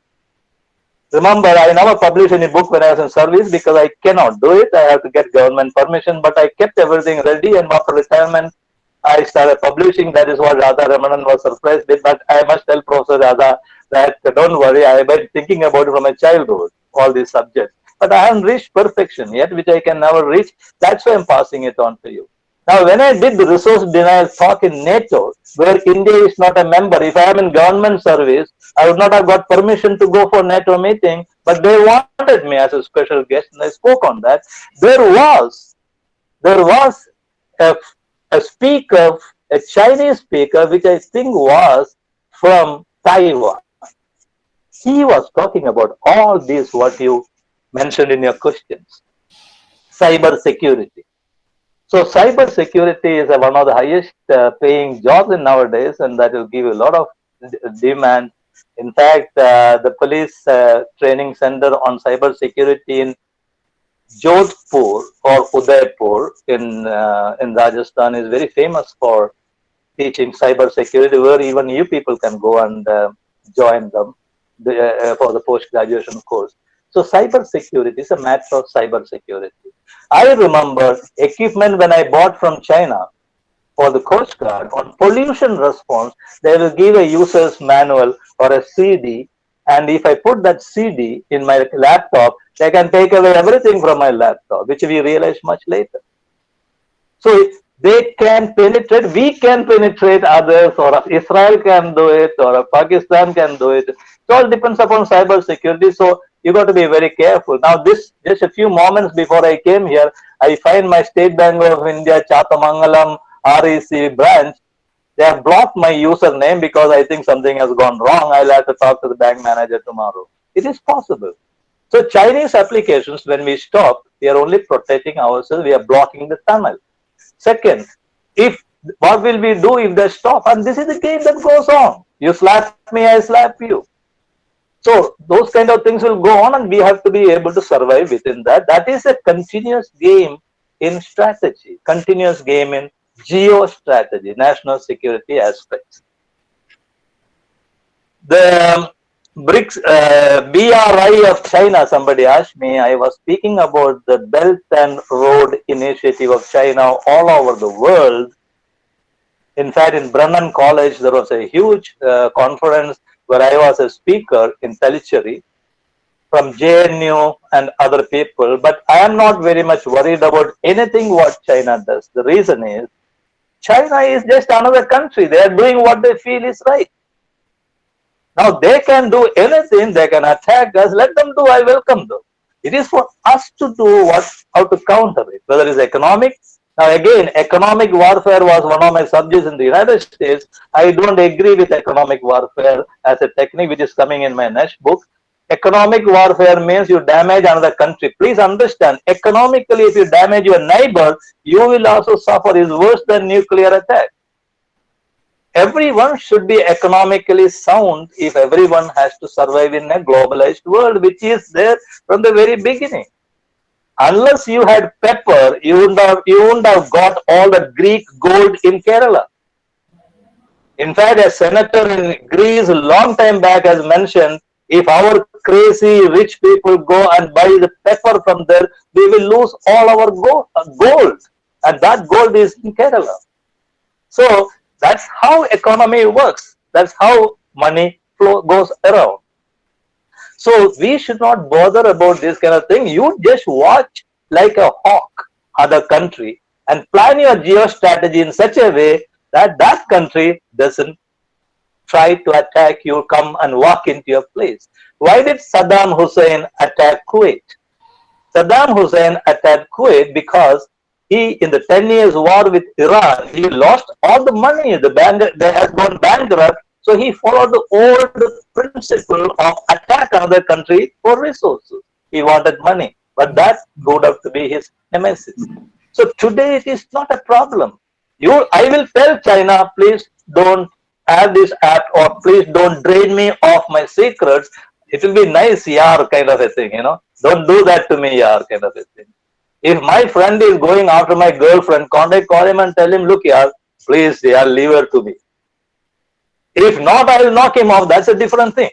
Remember, I never published any book when I was in service because I cannot do it. I have to get government permission, but I kept everything ready, and after retirement, I started publishing. That is what Radha Ramanan was surprised with. But I must tell Professor Radha that don't worry, I have been thinking about it from my childhood, all these subjects. But I haven't reached perfection yet, which I can never reach. That's why I'm passing it on to you. Now, when I did the resource denial talk in NATO, where India is not a member, if I am in government service, I would not have got permission to go for NATO meeting, but they wanted me as a special guest, and I spoke on that. There was a speaker, a Chinese speaker, which I think was from Taiwan. He was talking about all these, what you mentioned in your questions, cyber security. So cyber security is one of the highest paying jobs in nowadays, and that will give you a lot of demand. In fact, the police training center on cyber security in Jodhpur or Udaipur in Rajasthan is very famous for teaching cyber security, where even you people can go and join them for the post-graduation course. So cyber security is a matter of cyber security. I remember equipment when I bought from China for the Coast Guard on pollution response. They will give a user's manual or a CD, and if I put that CD in my laptop, they can take away everything from my laptop, which we realize much later. So they can penetrate, we can penetrate others, or Israel can do it, or Pakistan can do it. It all depends upon cyber security. So you got to be very careful. Now, this just a few moments before I came here, I find my State Bank of India Chatamangalam REC branch. They have blocked my username because I think something has gone wrong. I'll have to talk to the bank manager tomorrow. It is possible. So Chinese applications, when we stop, we are only protecting ourselves. We are blocking the tunnel. Second, what will we do if they stop? And this is the game that goes on. You slap me, I slap you. So those kind of things will go on, and we have to be able to survive within that. That is a continuous game in strategy, continuous game in geostrategy, national security aspects. The BRICS, BRI of China, somebody asked me, I was speaking about the Belt and Road Initiative of China all over the world. In fact, in Brennan College, there was a huge conference where I was a speaker in Tellicherry from JNU and other people, but I am not very much worried about anything what China does. The reason is, China is just another country. They are doing what they feel is right. Now they can do anything, they can attack us, let them do, I welcome them. It is for us to do how to counter it, whether it's economic. Now again, economic warfare was one of my subjects in the United States. I don't agree with economic warfare as a technique which is coming in my next book. Economic warfare means you damage another country. Please understand, economically, if you damage your neighbor, you will also suffer. It's worse than nuclear attack. Everyone should be economically sound if everyone has to survive in a globalized world, which is there from the very beginning. Unless you had pepper, you wouldn't have got all the Greek gold in Kerala. In fact, a senator in Greece a long time back has mentioned, if our crazy rich people go and buy the pepper from there, we will lose all our gold. And that gold is in Kerala. So that's how economy works. That's how money flow goes around. So we should not bother about this kind of thing. You just watch like a hawk other country and plan your geostrategy in such a way that that country doesn't try to attack you, come and walk into your place. Why did Saddam Hussein attack Kuwait? Saddam Hussein attacked Kuwait because he, in the 10 years war with Iran, he lost all the money. They had gone bankrupt. So he followed the old principle of attack another country for resources. He wanted money, but that would have to be his nemesis. So today it is not a problem. I will tell China, please don't have this app, or please don't drain me of my secrets. It will be nice, yaar, kind of a thing, you know. Don't do that to me, yaar, kind of a thing. If my friend is going after my girlfriend, call him and tell him, look, yaar, please, yaar, leave her to me. If not, I will knock him off. That's a different thing.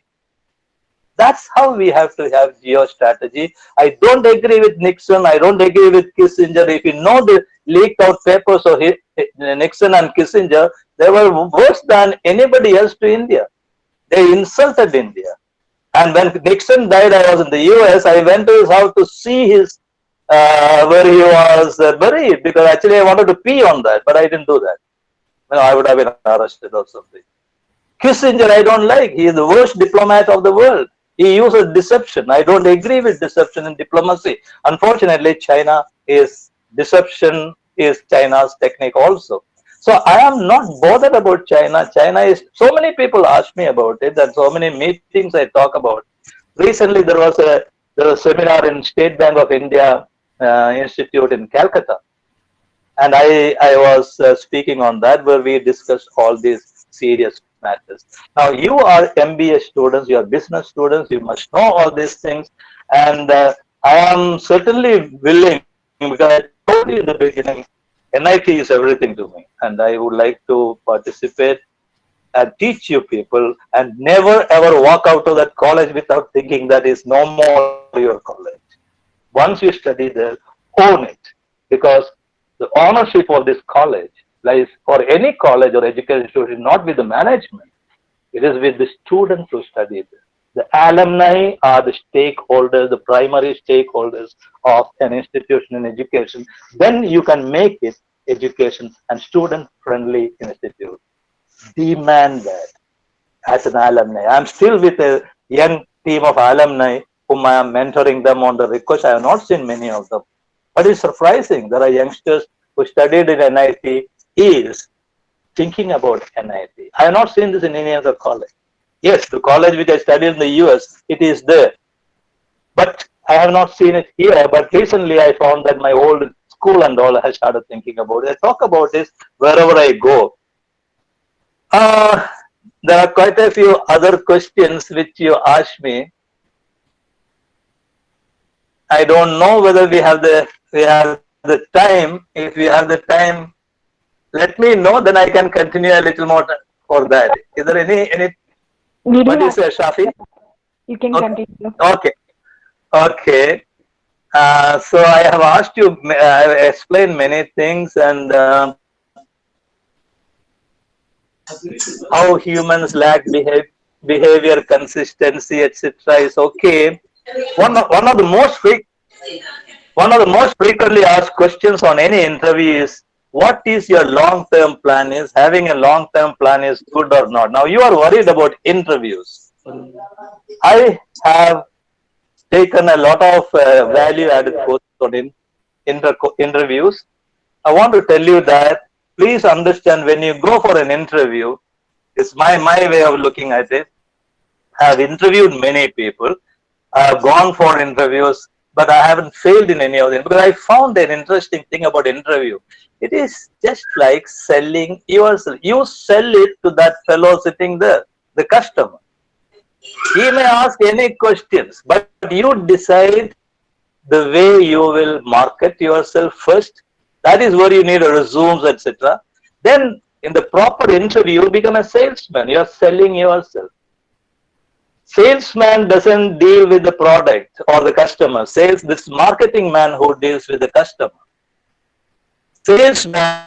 That's how we have to have geostrategy. I don't agree with Nixon. I don't agree with Kissinger. If you know the leaked out papers of Nixon and Kissinger, they were worse than anybody else to India. They insulted India. And when Nixon died, I was in the US. I went to his house to see his where he was buried, because actually I wanted to pee on that, but I didn't do that. No, I would have been arrested or something. Kissinger, I don't like. He is the worst diplomat of the world. He uses deception. I don't agree with deception in diplomacy. Unfortunately, deception is China's technique also. So I am not bothered about China. China is, so many people ask me about it, and so many meetings I talk about. Recently, there was a seminar in State Bank of India Institute in Calcutta. And I was speaking on that, where we discussed all these serious matters. Now, you are MBA students, you are business students, you must know all these things. And I am certainly willing, because I told you in the beginning, NIT is everything to me. And I would like to participate and teach you people, and never ever walk out of that college without thinking that is no more your college. Once you study there, own it, because the ownership of this college lies, for any college or education institution, not with the management. It is with the students who study there. The alumni are the stakeholders, the primary stakeholders of an institution in education. Then you can make it education and student-friendly institute. Demand that as an alumni. I'm still with a young team of alumni whom I am mentoring them on the request. I have not seen many of them. But it's surprising. There are youngsters who studied in NIT, is thinking about NIT. I have not seen this in any other college. Yes, the college which I studied in the US, it is there. But I have not seen it here. But recently I found that my old school and all, I started thinking about it. I talk about this wherever I go. There are quite a few other questions which you asked me. I don't know whether we have the time. If we have the time, let me know, then I can continue a little more for that. Is there any what is it, Shafi? You can continue. Okay. Okay. So I have asked you, I have explained many things, and how humans lack behavior consistency, etc. is okay. One of the most frequently asked questions on any interview is, what is your long-term plan? Is having a long-term plan is good or not? Now you are worried about interviews. I have taken a lot of value-added courses on interviews. I want to tell you that please understand, when you go for an interview, it's my way of looking at it. I have interviewed many people. I have gone for interviews, but I haven't failed in any of them, because I found an interesting thing about interview. It is just like selling yourself. You sell it to that fellow sitting there, the customer. He may ask any questions, but you decide the way you will market yourself first. That is where you need resumes, etc. Then in the proper interview, you become a salesman. You are selling yourself. Salesman doesn't deal with the product or the customer. This marketing man who deals with the customer. Salesman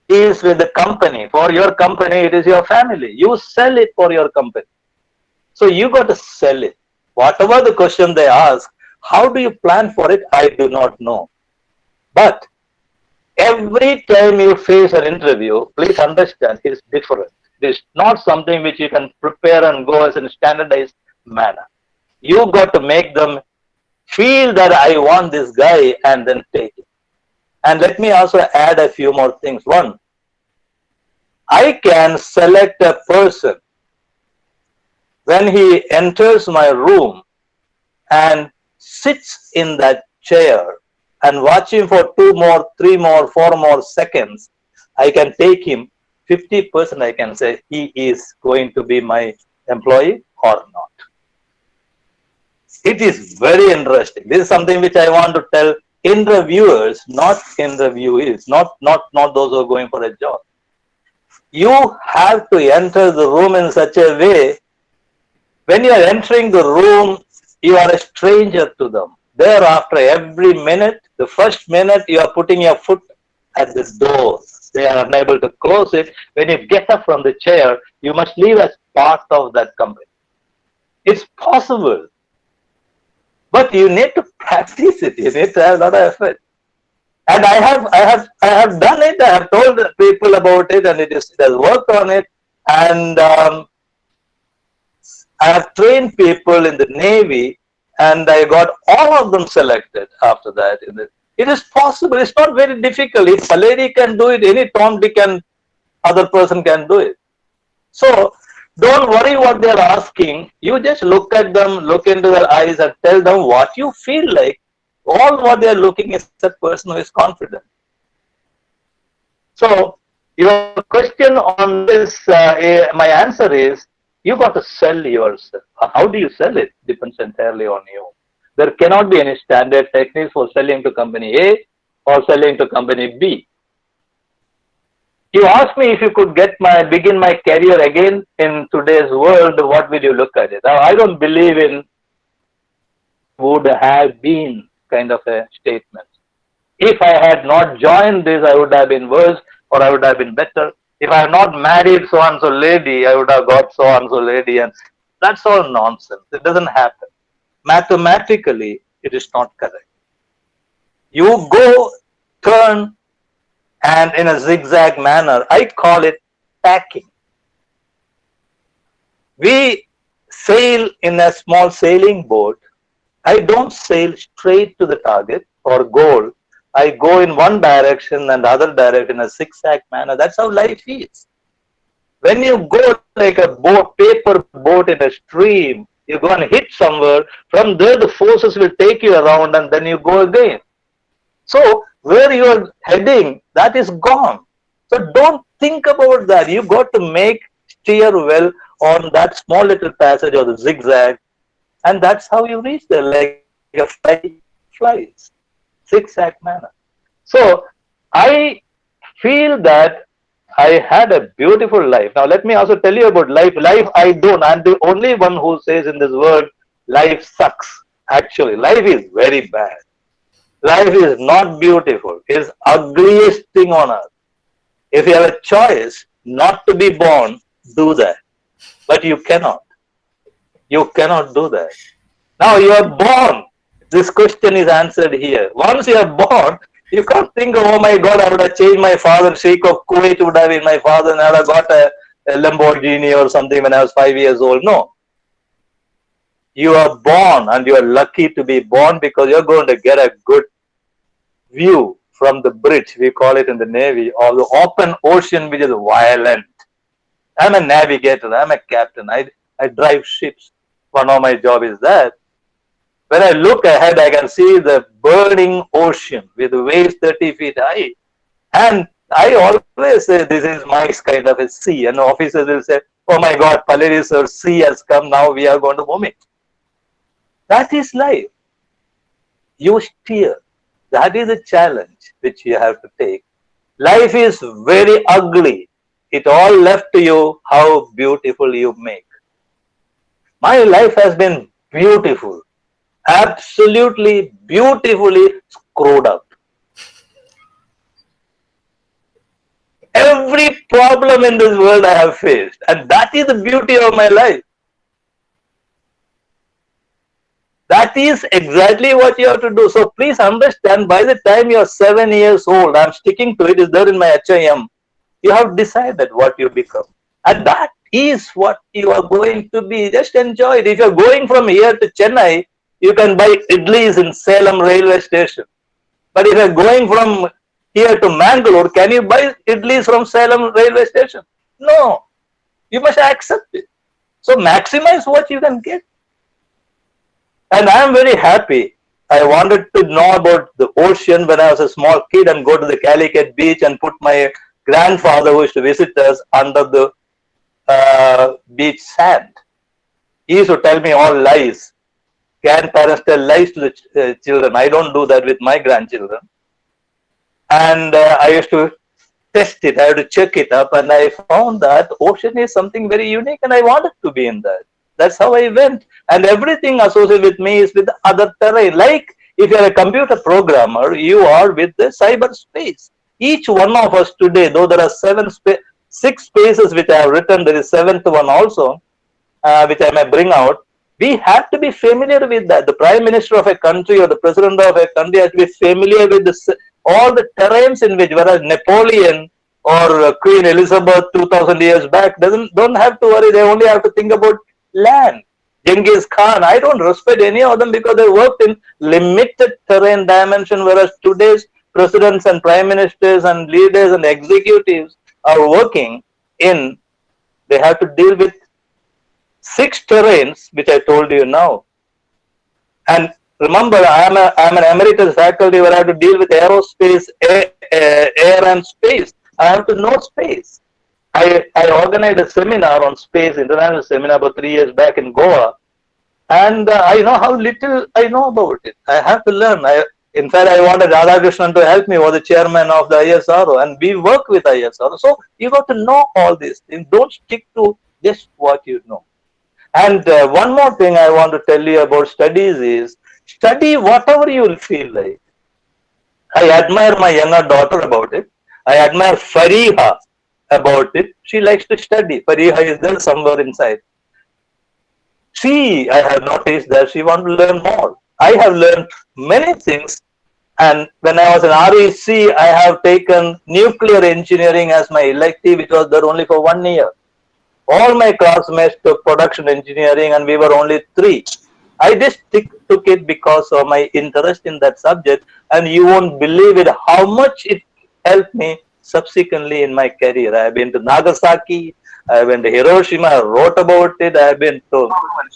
deals with the company. For your company, it is your family. You sell it for your company. So you got to sell it. Whatever the question they ask, how do you plan for it? I do not know. But every time you face an interview, please understand it's different. It's not something which you can prepare and go as in a standardized manner. You got to make them feel that I want this guy and then take it. And let me also add a few more things. One, I can select a person when he enters my room and sits in that chair and watch him for 2 more, 3 more, 4 more seconds. I can take him 50%. I can say he is going to be my employee or not. It is very interesting. This is something which I want to tell interviewers, not interviewees, not those who are going for a job. You have to enter the room in such a way, when you are entering the room, you are a stranger to them. Thereafter, every minute, the first minute, you are putting your foot at the door. They are unable to close it. When you get up from the chair, you must leave as part of that company. It's possible. But you need to practice it. You need to have a lot of effort. And I have done it. I have told people about it, and it has worked on it. And I have trained people in the Navy, and I got all of them selected after that. It is possible. It's not very difficult. If a lady can do it, any Tom, Dick, and other person can do it. So don't worry what they're asking. You just look at them, look into their eyes, and tell them what you feel like. All what they're looking is a person who is confident. So your question on this, my answer is, you got to sell yourself. How do you sell it? Depends entirely on you. There cannot be any standard techniques for selling to company A or selling to company B. You asked me if you could begin my career again in today's world, what will you look at it? Now, I don't believe in would have been kind of a statement. If I had not joined this, I would have been worse or I would have been better. If I had not married so-and-so lady, I would have got so-and-so lady. And that's all nonsense. It doesn't happen. Mathematically, it is not correct. You go, turn, and in a zigzag manner, I call it tacking. We sail in a small sailing boat. I don't sail straight to the target or goal. I go in one direction and the other direction in a zigzag manner. That's how life is. When you go like a paper boat in a stream, you go and hit somewhere. From there, the forces will take you around and then you go again. So where you are heading, that is gone. So don't think about that. You got to steer well on that small little passage or the zigzag. And that's how you reach there, like a flies, zigzag manner. So I feel that I had a beautiful life. Now let me also tell you about life. Life I don't. I'm the only one who says in this world, life sucks. Actually, life is very bad. Life is not beautiful. It is ugliest thing on earth. If you have a choice not to be born, do that. But you cannot. You cannot do that. Now you are born. This question is answered here. Once you are born, you can't think of, oh my God, I would have changed my father. Sheikh of Kuwait would have been my father and I would have got a Lamborghini or something when I was 5 years old. No. You are born and you are lucky to be born because you're going to get a good view from the bridge, we call it in the Navy, of the open ocean, which is violent. I'm a navigator. I'm a captain. I drive ships. One of my job is that. When I look ahead, I can see the burning ocean with waves 30 feet high. And I always say, this is my kind of a sea. And officers will say, oh my God, Palleri sir, sea has come. Now we are going to vomit. That is life. You steer. That is a challenge which you have to take. Life is very ugly. it all left to you how beautiful you make. My life has been beautiful, absolutely beautifully screwed up. Every problem in this world I have faced, and that is the beauty of my life. That is exactly what you have to do. So please understand, by the time you are 7 years old, I'm sticking to it, is there in my HIM, you have decided what you become. And that is what you are going to be. Just enjoy it. If you're going from here to Chennai, you can buy idlis in Salem railway station. But if you're going from here to Mangalore, can you buy idlis from Salem railway station? No. You must accept it. So maximize what you can get. And I am very happy. I wanted to know about the ocean when I was a small kid and go to the Calicut beach and put my grandfather who used to visit us under the beach sand. He used to tell me all lies. Grandparents tell lies to the children. I don't do that with my grandchildren. And I used to test it. I had to check it up, and I found that ocean is something very unique, and I wanted to be in that. That's how I went. And everything associated with me is with the other terrain. Like if you're a computer programmer, you are with the cyberspace. Each one of us today, though there are 6 spaces which I have written, there is 7th one also, which I may bring out. We have to be familiar with that. The prime minister of a country or the president of a country has to be familiar with all the terrains in which, whereas Napoleon or Queen Elizabeth 2000 years back don't have to worry. They only have to think about land. Genghis Khan, I don't respect any of them because they worked in limited terrain dimension, whereas today's presidents and prime ministers and leaders and executives are working in, they have to deal with 6 terrains, which I told you now. And remember, I'm an emeritus faculty where I have to deal with aerospace, air and space. I have to know space. I organized a seminar on space, international seminar about 3 years back in Goa. And I know how little I know about it. I have to learn. In fact, I wanted Radhakrishnan to help me, was the chairman of the ISRO, and we work with ISRO. So you got to know all these things. Don't stick to just what you know. And one more thing I want to tell you about studies is, study whatever you will feel like. I admire my younger daughter about it. I admire Fariha about it. She likes to study. Fariha is there somewhere inside. I have noticed that she wants to learn more. I have learned many things. And when I was in REC, I have taken nuclear engineering as my elective, which was there only for 1 year. All my classmates took production engineering, and we were only 3. I just took it because of my interest in that subject, and you won't believe it how much it helped me subsequently in my career. I have been to Nagasaki, I have been to Hiroshima, I wrote about it, I have been to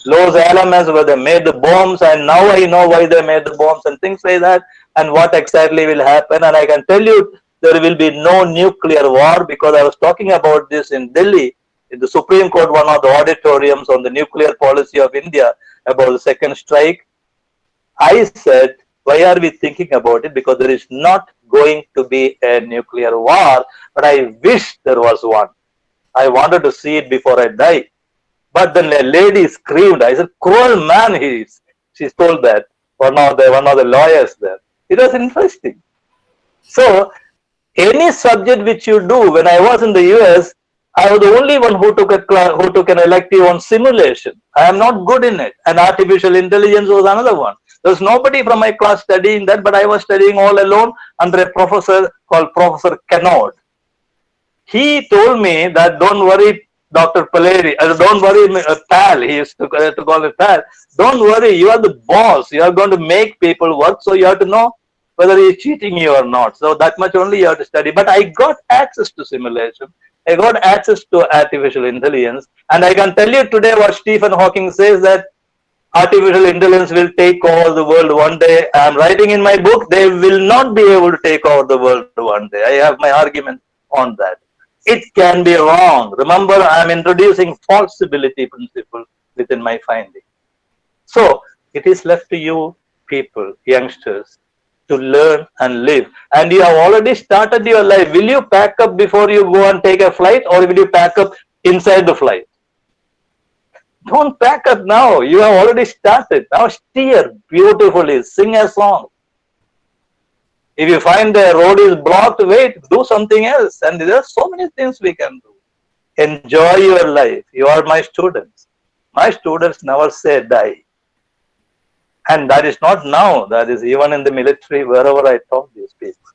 Los Alamos where they made the bombs, and now I know why they made the bombs and things like that, and what exactly will happen. And I can tell you there will be no nuclear war, because I was talking about this in Delhi, in the Supreme Court, one of the auditoriums on the nuclear policy of India about the second strike. I said, why are we thinking about it? Because there is not going to be a nuclear war, but I wish there was one. I wanted to see it before I die. But then a lady screamed. I said, cruel man he is. She told that, one of the lawyers there. It was interesting. So, any subject which you do, when I was in the US, I was the only one who took an elective on simulation. I am not good in it. And artificial intelligence was another one. There was nobody from my class studying that, but I was studying all alone under a professor called Professor Kennard. He told me that don't worry, Dr. Paleri, don't worry, Pal, he used to call it Pal. Don't worry, you are the boss. You are going to make people work, so you have to know whether he is cheating you or not. So that much only you have to study. But I got access to simulation. I got access to artificial intelligence. And I can tell you today what Stephen Hawking says, that artificial intelligence will take over the world one day. I am writing in my book, they will not be able to take over the world one day. I have my argument on that. It can be wrong. Remember, I am introducing falsibility principle within my finding. So, it is left to you people, youngsters, to learn and live. And you have already started your life. Will you pack up before you go and take a flight, or will you pack up inside the flight? Don't pack up now. You have already started. Now steer beautifully. Sing a song. If you find the road is blocked, wait, do something else. And there are so many things we can do. Enjoy your life. You are my students. My students never say die. And that is not now. That is even in the military, wherever I taught these people.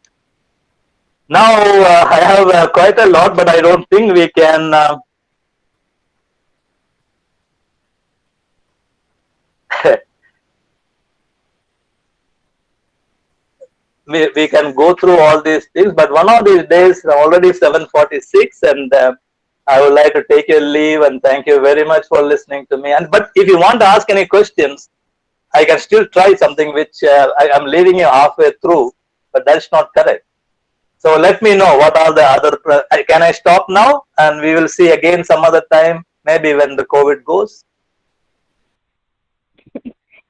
Now I have quite a lot, but I don't think we can. We can go through all these things, but one of these days, already 7:46, and I would like to take your leave and thank you very much for listening to me. But if you want to ask any questions, I can still try something which I am leaving you halfway through, but that's not correct. So let me know what are the other. Can I stop now, and we will see again some other time, maybe when the COVID goes.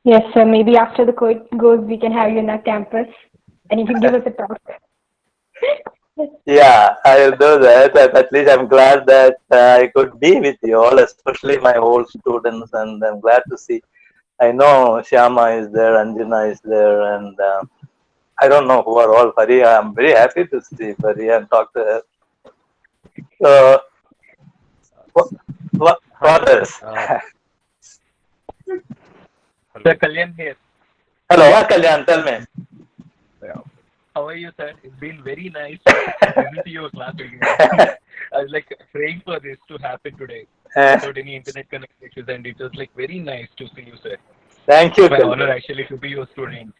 Yes, sir. Maybe after the COVID goes, we can have you in our campus, and you can give us a talk. Yeah, I will do that. At least I'm glad that I could be with you all, especially my old students, and I'm glad to see. I know Shyama is there, Anjana is there, and I don't know who are all. Faria, I'm very happy to see Faria and talk to her. So, what else? Sir, Kalyan here. Hello, Kalyan, tell me. How are you, sir? It's been very nice listening to your class again. I was like praying for this to happen today without any internet connections, and it was like very nice to see you, sir. Thank you. It's my honor actually to be your student.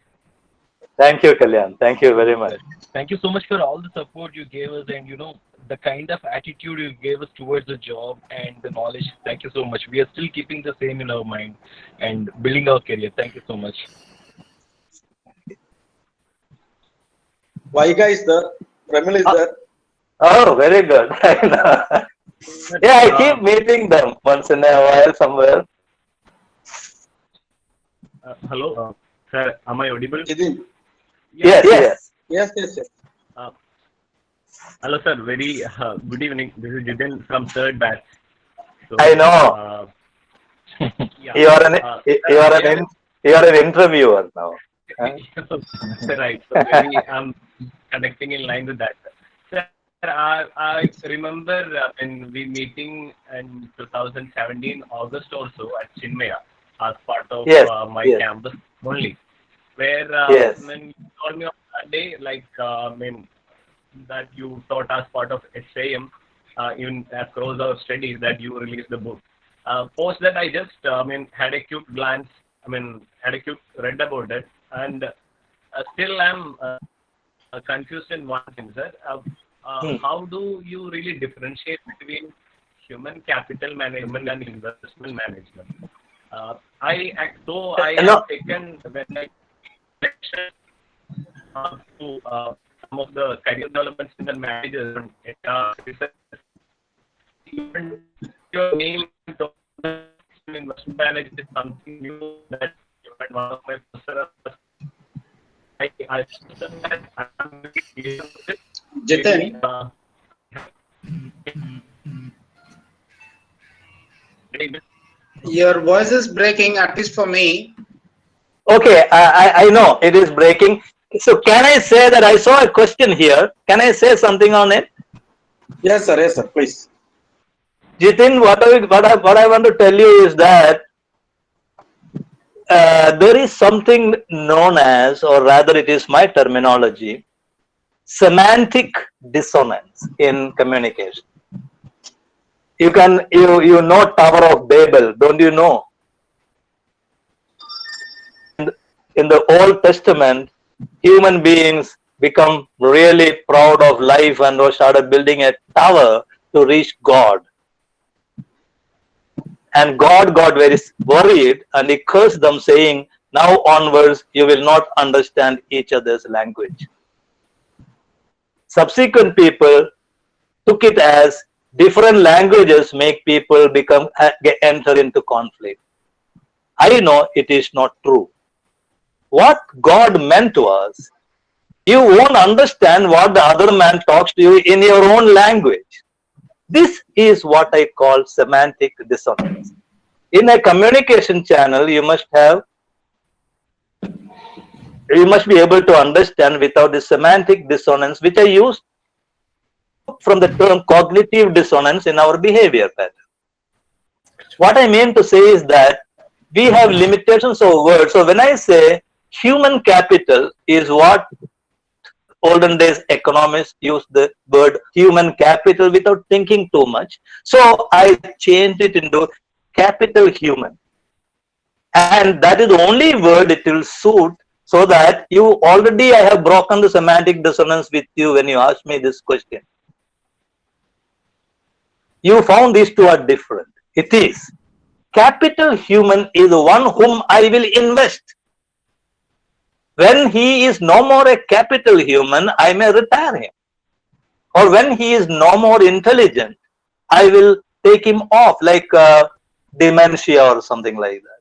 Thank you, Kalyan. Thank you very much. Thank you so much for all the support you gave us, and the kind of attitude you gave us towards the job and the knowledge. Thank you so much. We are still keeping the same in our mind and building our career. Thank you so much. Vaiga is there. Ramil is there. Oh, very good. Yeah, I keep meeting them once in a while somewhere. Hello, sir. Am I audible? Yes. Hello, sir. Very good evening. This is Jiten from third batch. So, I know. Yeah. You are an interviewer now. Right. So maybe I'm connecting in line with that. Sir, I remember when we meeting in 2017 August also at Chinmaya as part of my campus only, where when you told me on that day, like that you taught as part of SAM, even across our studies, that you released the book. Post that, I just had a quick glance, had a quick read about it, and still I'm confused in one thing, sir. How do you really differentiate between human capital management and investment management? I have taken to some of the career development center managers and even your name investment manager is something new that one of my professors. Jiten, your voice is breaking, at least for me. Okay, I know it is breaking. So can I say that I saw a question here? Can I say something on it? Yes, sir, please. Jiten, what I want to tell you is that there is something known as, or rather it is my terminology, semantic dissonance in communication. You know Tower of Babel, don't you know? In the Old Testament, human beings become really proud of life and started building a tower to reach God. And God got very worried and he cursed them, saying, now onwards you will not understand each other's language. Subsequent people took it as different languages make people enter into conflict. I know it is not true. What God meant was You won't understand what the other man talks to you in your own language. This is what I call semantic dissonance. In a communication channel, you must be able to understand without the semantic dissonance, which I use from the term cognitive dissonance in our behavior pattern. What I mean to say is that we have limitations of words. So when I say human capital is what olden days economists use the word human capital without thinking too much. So I changed it into capital human. And that is the only word it will suit, so that I have broken the semantic dissonance with you when you asked me this question. You found these two are different. It is. Capital human is the one whom I will invest. When he is no more a capital human, I may retire him. Or when he is no more intelligent, I will take him off, like dementia or something like that.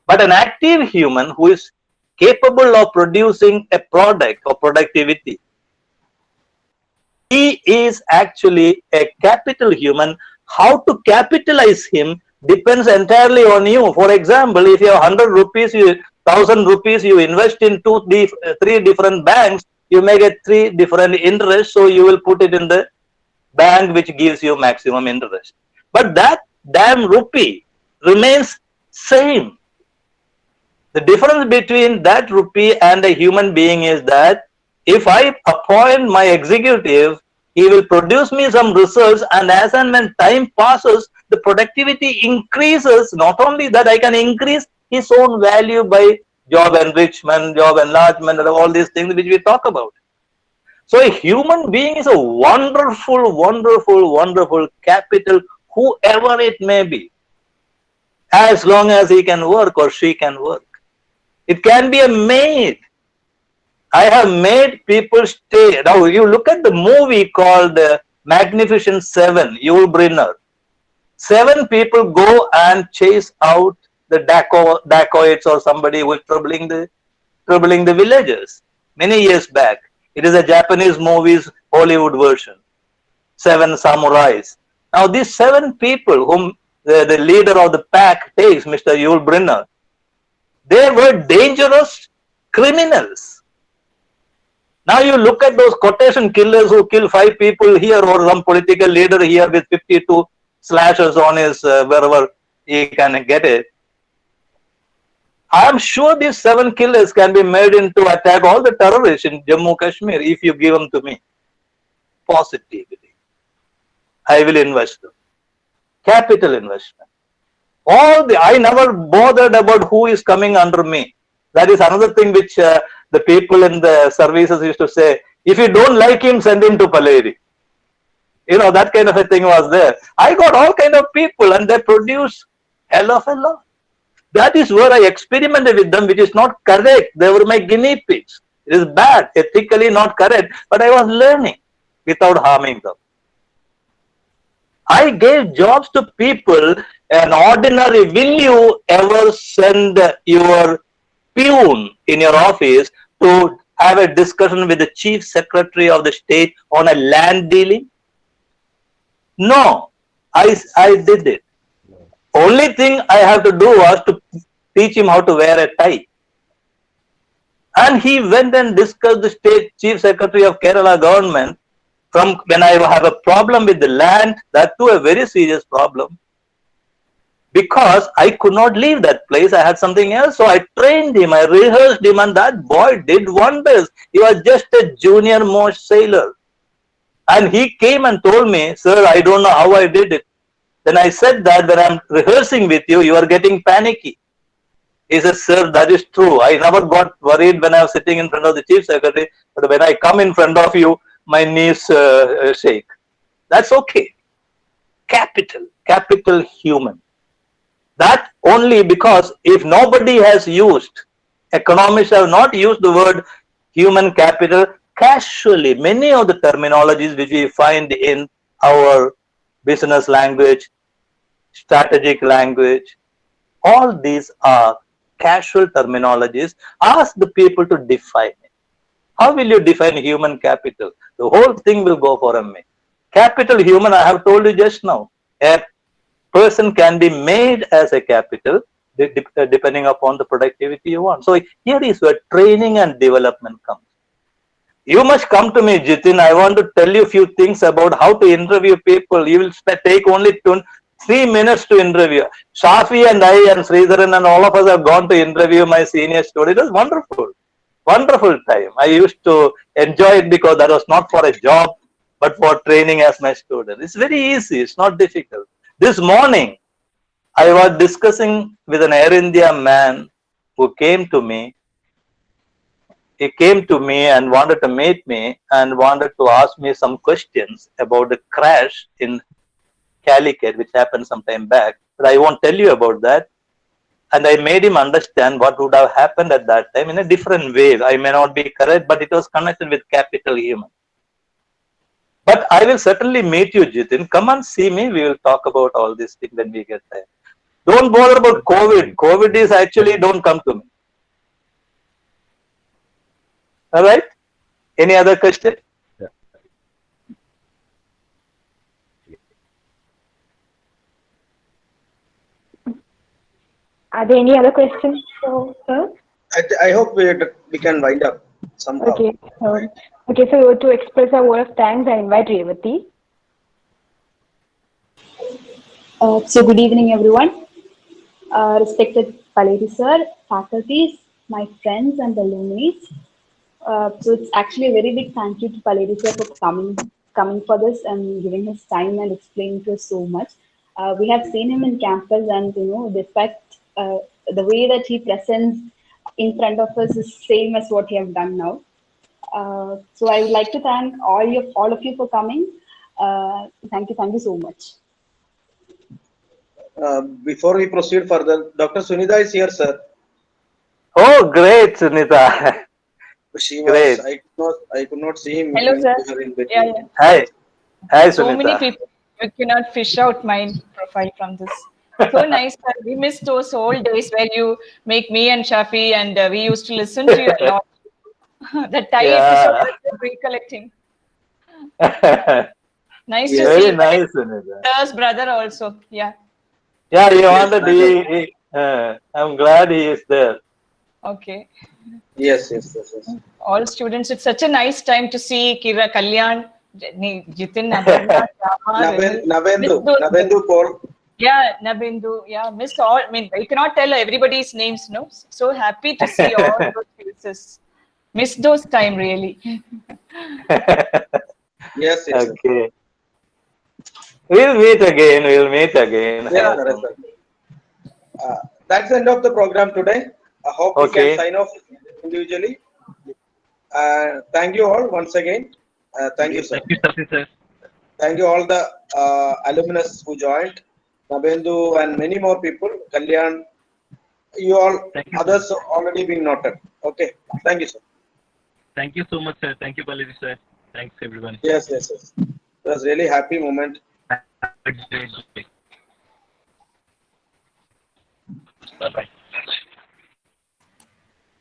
But an active human who is capable of producing a product or productivity, he is actually a capital human. How to capitalize him depends entirely on you. For example, if you have 100 rupees, 1,000 rupees you invest in three different banks, you may get 3 different interests. So you will put it in the bank which gives you maximum interest. But that damn rupee remains same. The difference between that rupee and a human being is that if I appoint my executive, he will produce me some results, and as and when time passes, the productivity increases. Not only that, I can increase his own value by job enrichment, job enlargement, and all these things which we talk about. So a human being is a wonderful, wonderful, wonderful capital, whoever it may be, as long as he can work or she can work. It can be a maid. I have made people stay. Now you look at the movie called Magnificent Seven, Yul Brynner. 7 people go and chase out the dacoits or somebody who is troubling the villagers. Many years back. It is a Japanese movie's Hollywood version. 7 samurais. Now these 7 people whom the leader of the pack takes, Mr. Yul Brynner, they were dangerous criminals. Now you look at those quotation killers who kill 5 people here, or some political leader here with 52 slashes on his wherever he can get it. I am sure these 7 killers can be made into attack all the terrorists in Jammu Kashmir if you give them to me. Positively. I will invest them. Capital investment. I never bothered about who is coming under me. That is another thing which the people in the services used to say, if you don't like him, send him to Paleri. You know, that kind of a thing was there. I got all kind of people and they produce hell of a lot. That is where I experimented with them, which is not correct. They were my guinea pigs. It is bad, ethically not correct, but I was learning without harming them. I gave jobs to people. An ordinary, will you ever send your peon in your office to have a discussion with the chief secretary of the state on a land dealing? No, I did it. Only thing I have to do was to teach him how to wear a tie. And he went and discussed the state chief secretary of Kerala government from when I have a problem with the land, that too a very serious problem. Because I could not leave that place, I had something else. So I trained him, I rehearsed him, and that boy did wonders. He was just a junior most sailor. And he came and told me, sir, I don't know how I did it. Then I said that when I'm rehearsing with you, you are getting panicky. He said, sir, that is true. I never got worried when I was sitting in front of the chief secretary. But when I come in front of you, my knees shake. That's okay. Capital human. That only because if nobody has used, economists have not used the word human capital casually. Many of the terminologies which we find in our business language, strategic language, all these are casual terminologies. Ask the people to define it. How will you define human capital? The whole thing will go for a miss. Capital human, I have told you just now. A person can be made as a capital depending upon the productivity you want. So here is where training and development comes. You must come to me, Jitin. I want to tell you a few things about how to interview people. You will take only 3 minutes to interview. Shafi and I and Sridharan and all of us have gone to interview my senior student. It was wonderful. Wonderful time. I used to enjoy it because that was not for a job, but for training as my student. It's very easy. It's not difficult. This morning, I was discussing with an Air India man who came to me. He came to me and wanted to meet me and wanted to ask me some questions about the crash in Calicut, which happened some time back. But I won't tell you about that. And I made him understand what would have happened at that time in a different way. I may not be correct, but it was connected with capital human. But I will certainly meet you, Jitin. Come and see me. We will talk about all these things when we get there. Don't bother about COVID. COVID is actually, don't come to me. All right? Any other question? Yeah. Are there any other questions for sir? I hope we can wind up somehow. Okay. So to express our word of thanks, I invite Revati. So good evening, everyone. Respected Paleri sir, faculties, my friends and alumni. So it's actually a very big thank you to Paleri sir for coming for this and giving his time and explaining to us so much. We have seen him in campus, and the way that he presents in front of us is same as what he have done now. So I would like to thank all of you for coming. Thank you so much. Before we proceed further, Dr. Sunita is here, sir. Oh, great, Sunita. She Great. was. I could not see him. Hello, sir. Yeah. Hi, Sunita. So many people. You cannot fish out my profile from this. So nice, sir. We miss those old days where you make me and Shafi, and we used to listen to you a lot. The Thai episode was recollecting. Nice to see Very you. nice, Sunita. Sir's brother also. Yeah. Yeah, he wanted. I'm glad he is there. Okay. Yes. All students, it's such a nice time to see Kira, Kalyan, Jitin, Nabendu Paul. Yeah, Nabindu. Yeah, missed all. I mean, you cannot tell everybody's names, no? So happy to see all those faces. Miss those time, really. Yes. Okay. We'll meet again. Yeah, that's the end of the program today. I hope we can sign off individually. Thank you all once again. Thank you, sir. Thank you, sir. Thank you all the alumnus who joined, Nabendu and many more people. Kalyan, you all, others already been noted. Okay. Thank you, sir. Thank you so much, sir. Thank you, Paleri, sir. Thanks, everyone. Yes. It was really happy moment. Have a great day. Bye-bye.